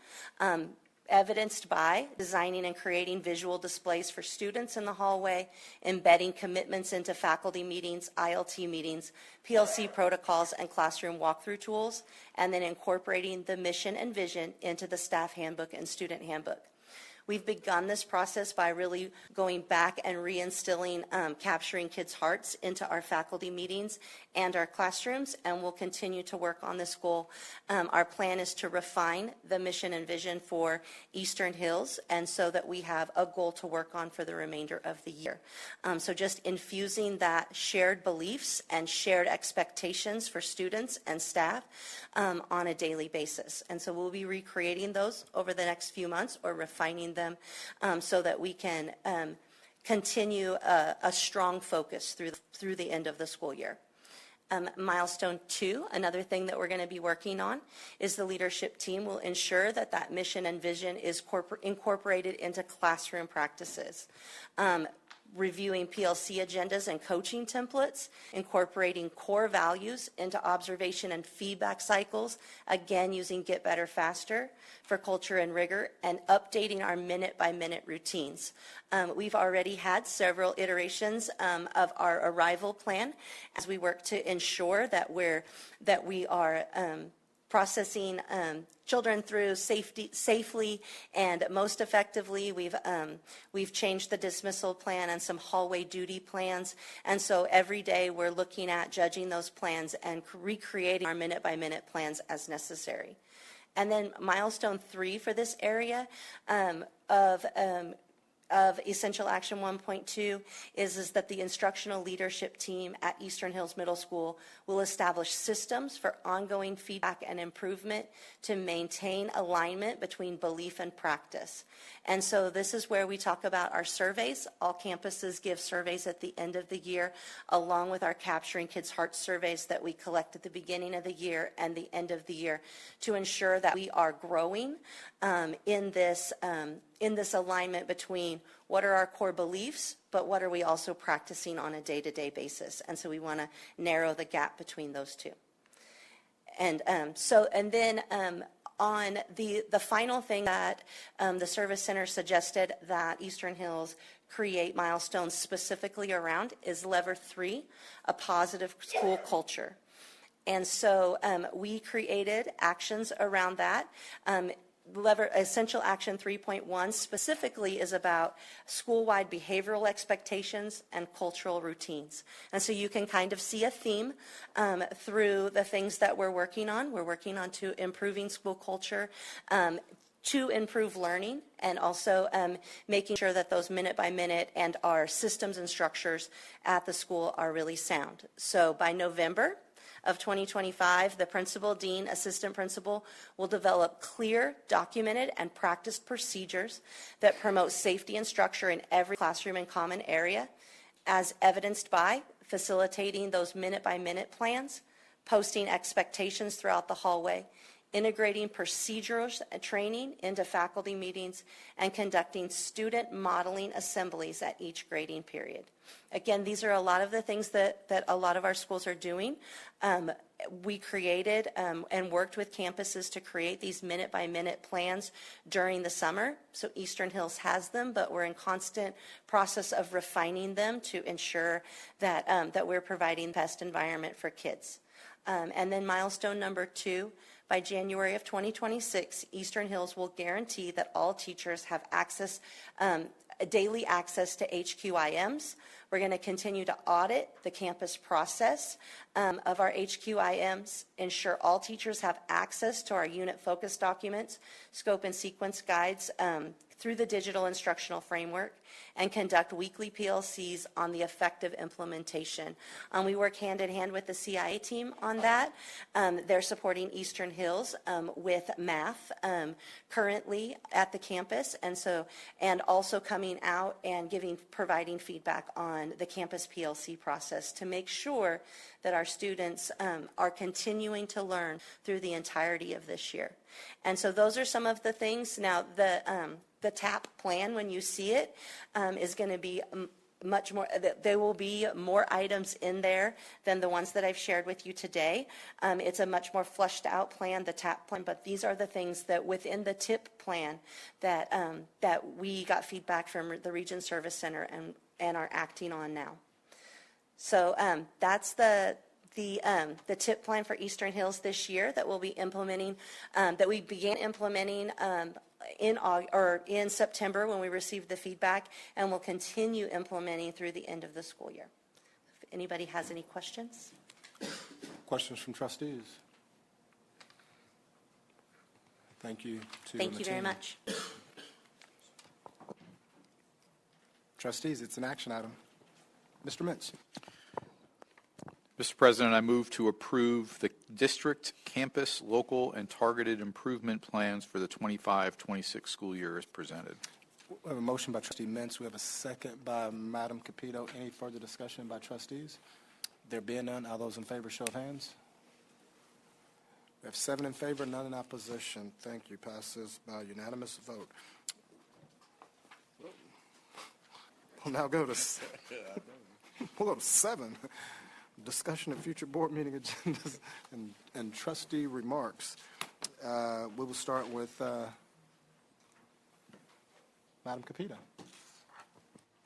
evidenced by designing and creating visual displays for students in the hallway, embedding commitments into faculty meetings, ILT meetings, PLC protocols, and classroom walkthrough tools, and then incorporating the mission and vision into the staff handbook and student handbook. We've begun this process by really going back and reinstilling capturing kids' hearts into our faculty meetings and our classrooms, and we'll continue to work on this goal. Our plan is to refine the mission and vision for Eastern Hills, and so that we have a goal to work on for the remainder of the year. So just infusing that shared beliefs and shared expectations for students and staff on a daily basis. And so we'll be recreating those over the next few months, or refining them so that we can continue a strong focus through the end of the school year. Milestone 2, another thing that we're going to be working on, is the leadership team will ensure that that mission and vision is incorporated into classroom practices. Reviewing PLC agendas and coaching templates, incorporating core values into observation and feedback cycles, again using Get Better Faster for culture and rigor, and updating our minute-by-minute routines. We've already had several iterations of our arrival plan as we work to ensure that we are processing children through safely and most effectively. We've changed the dismissal plan and some hallway duty plans, and so every day we're looking at judging those plans and recreating our minute-by-minute plans as necessary. And then milestone 3 for this area of Essential Action 1.2 is that the instructional leadership team at Eastern Hills Middle School will establish systems for ongoing feedback and improvement to maintain alignment between belief and practice. And so this is where we talk about our surveys. All campuses give surveys at the end of the year, along with our Capturing Kids' Hearts surveys that we collect at the beginning of the year and the end of the year, to ensure that we are growing in this alignment between what are our core beliefs, but what are we also practicing on a day-to-day basis. And so we want to narrow the gap between those two. And then on the final thing that the Service Center suggested that Eastern Hills create milestones specifically around is lever 3, a positive school culture. And so we created actions around that. Essential Action 3.1 specifically is about school-wide behavioral expectations and cultural routines. And so you can kind of see a theme through the things that we're working on. We're working on to improving school culture, to improve learning and also making sure that those minute by minute and our systems and structures at the school are really sound. So by November of 2025, the principal, dean, assistant principal will develop clear, documented, and practiced procedures that promote safety and structure in every classroom and common area, as evidenced by facilitating those minute-by-minute plans, posting expectations throughout the hallway, integrating procedural training into faculty meetings, and conducting student modeling assemblies at each grading period. Again, these are a lot of the things that a lot of our schools are doing. We created and worked with campuses to create these minute-by-minute plans during the summer. So Eastern Hills has them, but we're in constant process of refining them to ensure that, that we're providing the best environment for kids. And then milestone number 2, by January of 2026, Eastern Hills will guarantee that all teachers have access, daily access to HQIMs. We're going to continue to audit the campus process of our HQIMs, ensure all teachers have access to our unit focus documents, scope and sequence guides through the digital instructional framework, and conduct weekly PLCs on the effective implementation. We work hand in hand with the CIA team on that. They're supporting Eastern Hills with math currently at the campus, and also coming out and providing feedback on the campus PLC process to make sure that our students are continuing to learn through the entirety of this year. And so those are some of the things. Now, the TAP plan, when you see it, is going to be much more, there will be more items in there than the ones that I've shared with you today. It's a much more fleshed out plan, the TAP plan, but these are the things that within the TIP plan that, that we got feedback from the Region Service Center and are acting on now. So that's the TIP plan for Eastern Hills this year that we'll be implementing, that we began implementing in September when we received the feedback, and we'll continue implementing through the end of the school year. If anybody has any questions? Questions from trustees? Thank you to Thank you the very team. much. Trustees, it's an action item. Mr. Mintz. Mr. President, I move to approve the district, campus, local, and targeted improvement plans for the 25-26 school year as presented. We have a motion by Trustee Mintz. We have a second by Madam Capito. Any further discussion by trustees? There being none, all those in favor, show of hands. We have 7 in favor, none in opposition. Thank you. Passes by unanimous vote. We'll now go to 7. Discussion of future board meeting agendas and trustee remarks. We will start with Madam Capito.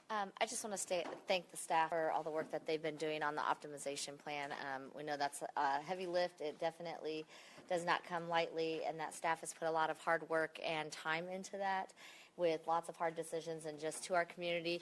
I just want to thank the staff for all the work that they've been doing on the optimization plan. We know that's a heavy lift. It definitely does not come lightly, and that staff has put a lot of hard work and time into that, with lots of hard decisions. And just to our community,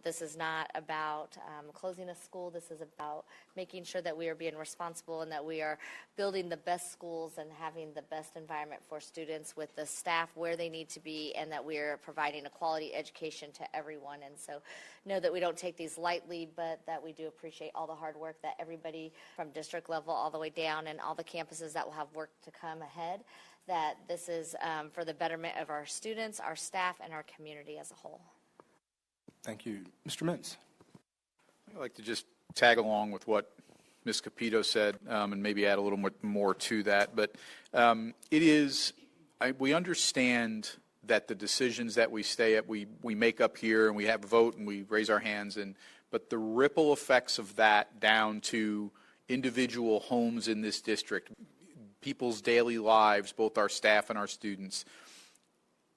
this is not about closing a school. This is about making sure that we are being responsible and that we are building the best schools and having the best environment for students with the staff where they need to be, and that we are providing a quality education to everyone. And so know that we don't take these lightly, but that we do appreciate all the hard work that everybody from district level all the way down and all the campuses that will have work to come ahead, that this is for the betterment of our students, our staff, and our community as a whole. Thank you. Mr. Mintz. I'd like to just tag along with what Ms. Capito said and maybe add a little more to that. But we understand that the decisions that we make up here and we have a vote and we raise our hands, but the ripple effects of that down to individual homes in this district, people's daily lives, both our staff and our students.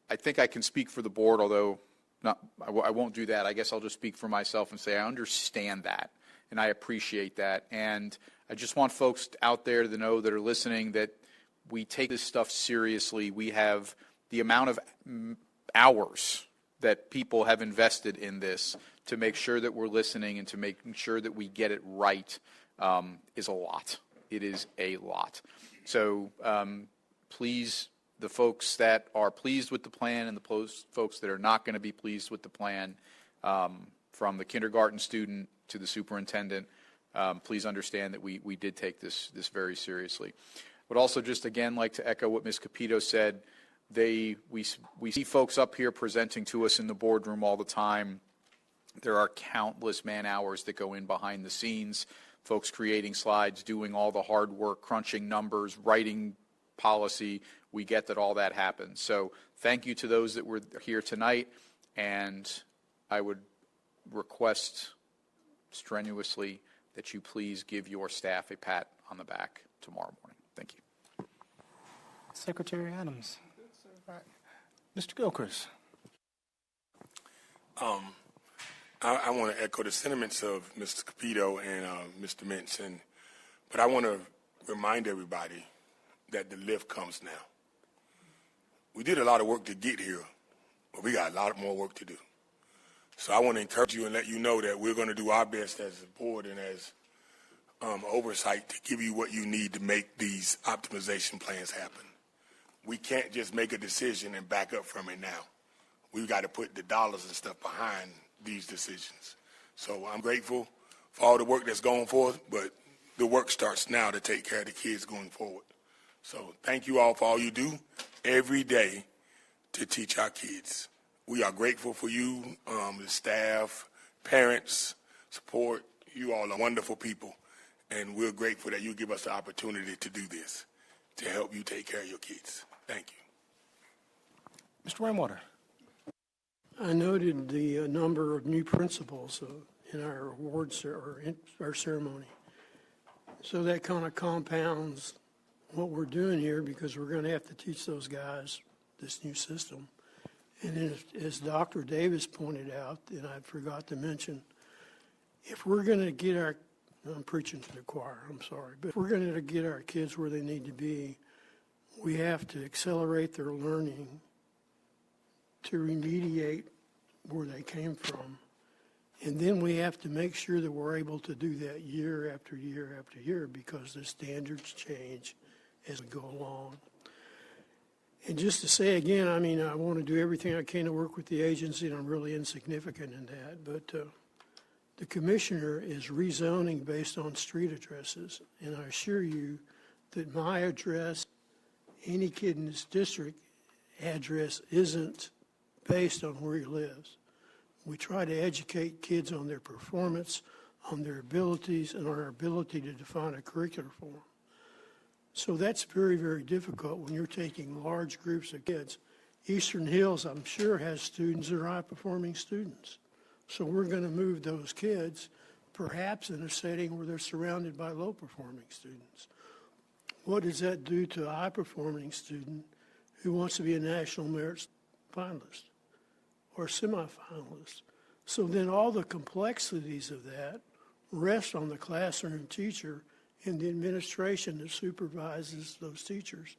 I think I can speak for the board, although I won't do that. I guess I'll just speak for myself and say I understand that, and I appreciate that. And I just want folks out there to know that are listening that we take this stuff seriously. We have the amount of hours that people have invested in this to make sure that we're listening and to making sure that we get it right is a lot. It is a lot. So please the folks that are pleased with the plan and the folks that are not going to be pleased with the plan, from the kindergarten student to the superintendent, please understand that we did take this very seriously. Would also just again like to echo what Ms. Capito said. We see folks up here presenting to us in the boardroom all the time. There are countless man hours that go in behind the scenes, folks creating slides, doing all the hard work, crunching numbers, writing policy. We get that all that happens. So thank you to those that were here tonight, and I would request strenuously that you please give your staff a pat on the back tomorrow morning. Thank you. Secretary Adams. All right. Mr. Gilchrist. I want to echo the sentiments of Mr. Capito and Mr. Mintz, but I want to remind everybody that the lift comes now. We did a lot of work to get here, but we got a lot more work to do. So I want to encourage you and let you know that we're going to do our best as a board and as oversight to give you what you need to make these optimization plans happen. We can't just make a decision and back up from it now. We've got to put the dollars and stuff behind these decisions. So I'm grateful for all the work that's going forth, but the work starts now to take care of the kids going forward. So thank you all for all you do every day to teach our kids. We are grateful for you, the staff, parents, support. You all are wonderful people, and we're grateful that you give us the opportunity to do this, to help you take care of your kids. Thank you. Mr. Rainwater. I noted the number of new principals in our awards or in our ceremony. So that kind of compounds what we're doing here, because we're going to have to teach those guys this new system. And then as Dr. Davis pointed out, and I forgot to mention, if we're going to get I'm preaching to the choir, I'm sorry, but if we're going to get our kids where they need to be, we have to accelerate their learning to remediate where they came from. And then we have to make sure that we're able to do that year after year after year, because the standards change as we go along. And just to say again, I mean, I want to do everything I can to work with the agency, and I'm really insignificant in that, but the commissioner is rezoning based on street addresses, and I assure you that my address, any kid in this district address, isn't based on where he lives. We try to educate kids on their performance, on their abilities, and on our ability to define a curriculum for them. So that's very, very difficult when you're taking large groups of kids. Eastern Hills, I'm sure, has students that are high-performing students. So we're going to move those kids, perhaps in a setting where they're surrounded by low-performing students. What does that do to a high-performing student who wants to be a national merit finalist or semifinalist? So then all the complexities of that rest on the classroom teacher and the administration that supervises those teachers.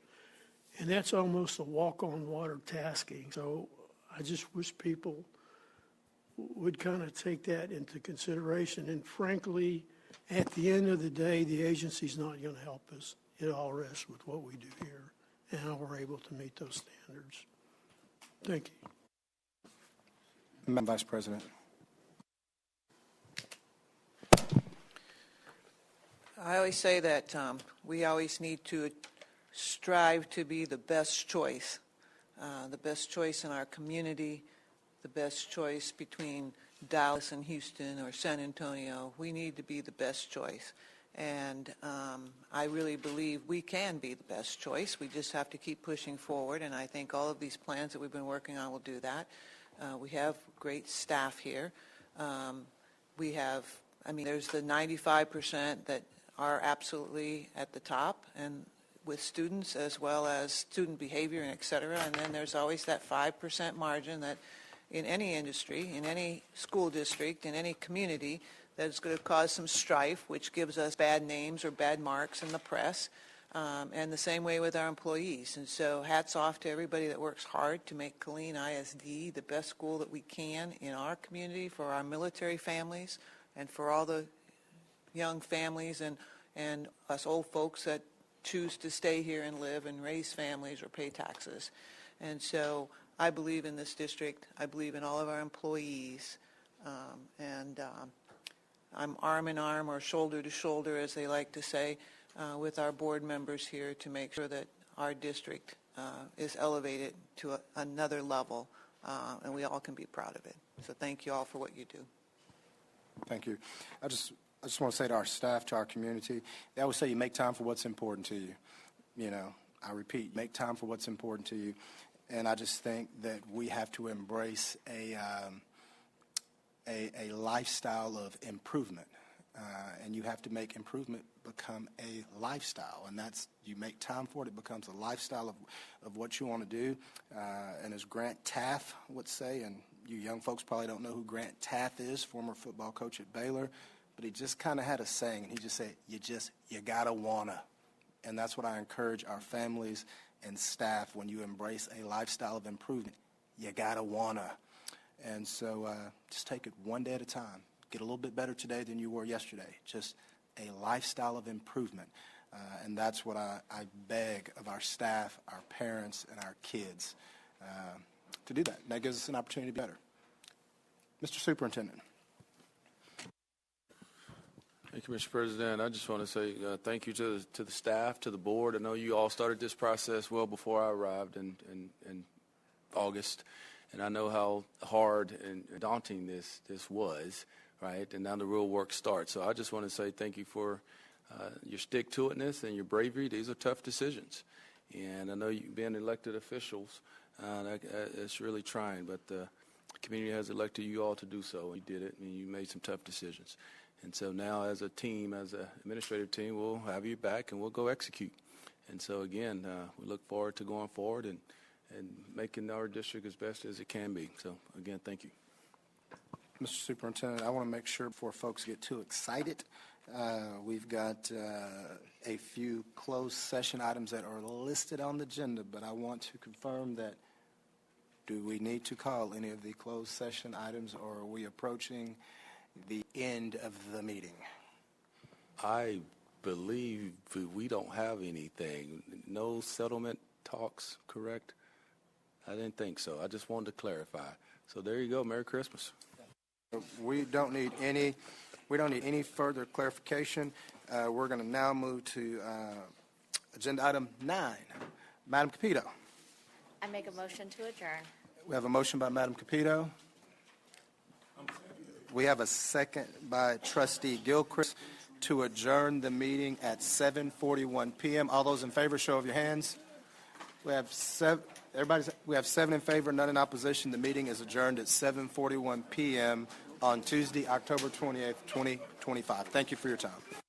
And that's almost a walk-on-water tasking. So I just wish people would kind of take that into consideration. And frankly, at the end of the day, the agency's not going to help us. It all rests with what we do here and how we're able to meet those standards. Thank you. Madam Vice President. I always say that we always need to strive to be the best choice in our community, the best choice between Dallas and Houston or San Antonio. We need to be the best choice. And I really believe we can be the best choice. We just have to keep pushing forward, and I think all of these plans that we've been working on will do that. We have great staff here. There's the 95% that are absolutely at the top, and with students as well as student behavior and et cetera. And then there's always that 5% margin that in any industry, in any school district, in any community, that's going to cause some strife, which gives us bad names or bad marks in the press. And the same way with our employees. And so hats off to everybody that works hard to make Killeen ISD the best school that we can in our community, for our military families, and for all the young families and us old folks that choose to stay here and live and raise families or pay taxes. And so I believe in this district. I believe in all of our employees. I'm arm in arm or shoulder to shoulder, as they like to say, with our board members here to make sure that our district is elevated to another level, and we all can be proud of it. So thank you all for what you do. Thank you. I just want to say to our staff, to our community, they always say you make time for what's important to you. You know, I repeat, make time for what's important to you. And I just think that we have to embrace a lifestyle of improvement. And you have to make improvement become a lifestyle. And that's, you make time for it, it becomes a lifestyle of what you want to do. And as Grant Taft would say, and you young folks probably don't know who Grant Taft is, former football coach at Baylor, but he just kind of had a saying, and he just said, you gotta wanna. And that's what I encourage our families and staff when you embrace a lifestyle of improvement. You gotta wanna. And so just take it one day at a time. Get a little bit better today than you were yesterday. Just a lifestyle of improvement. And that's what I beg of our staff, our parents, and our kids to do that. And that gives us an opportunity to be better. Mr. Superintendent. Thank you, Mr. President. I just want to say thank you to the staff, to the board. I know you all started this process well before I arrived in August, and I know how hard and daunting this was, right? And now the real work starts. So I just want to say thank you for your stick-to-itness and your bravery. These are tough decisions, and I know you being elected officials, it's really trying, but the community has elected you all to do so, and you did it, and you made some tough decisions. And so now as a team, as an administrative team, we'll have you back and we'll go execute. And so again, we look forward to going forward and making our district as best as it can be. So again, thank you. Mr. Superintendent, I want to make sure before folks get too excited, we've got a few closed session items that are listed on the agenda, but I want to confirm that do we need to call any of the closed session items, or are we approaching the end of the meeting? I believe we don't have anything. No settlement talks, correct? I didn't think so. I just wanted to clarify. So there you go. Merry Christmas. We don't need any further clarification. We're going to now move to agenda item 9. Madam Capito. I make a motion to adjourn. We have a motion by Madam Capito. We have a second by Trustee Gilchrist to adjourn the meeting at 7:41 p.m. All those in favor, show of your hands. We have 7 in favor, none in opposition. The meeting is adjourned at 7:41 p.m. on Tuesday, October 28th, 2025. Thank you for your time.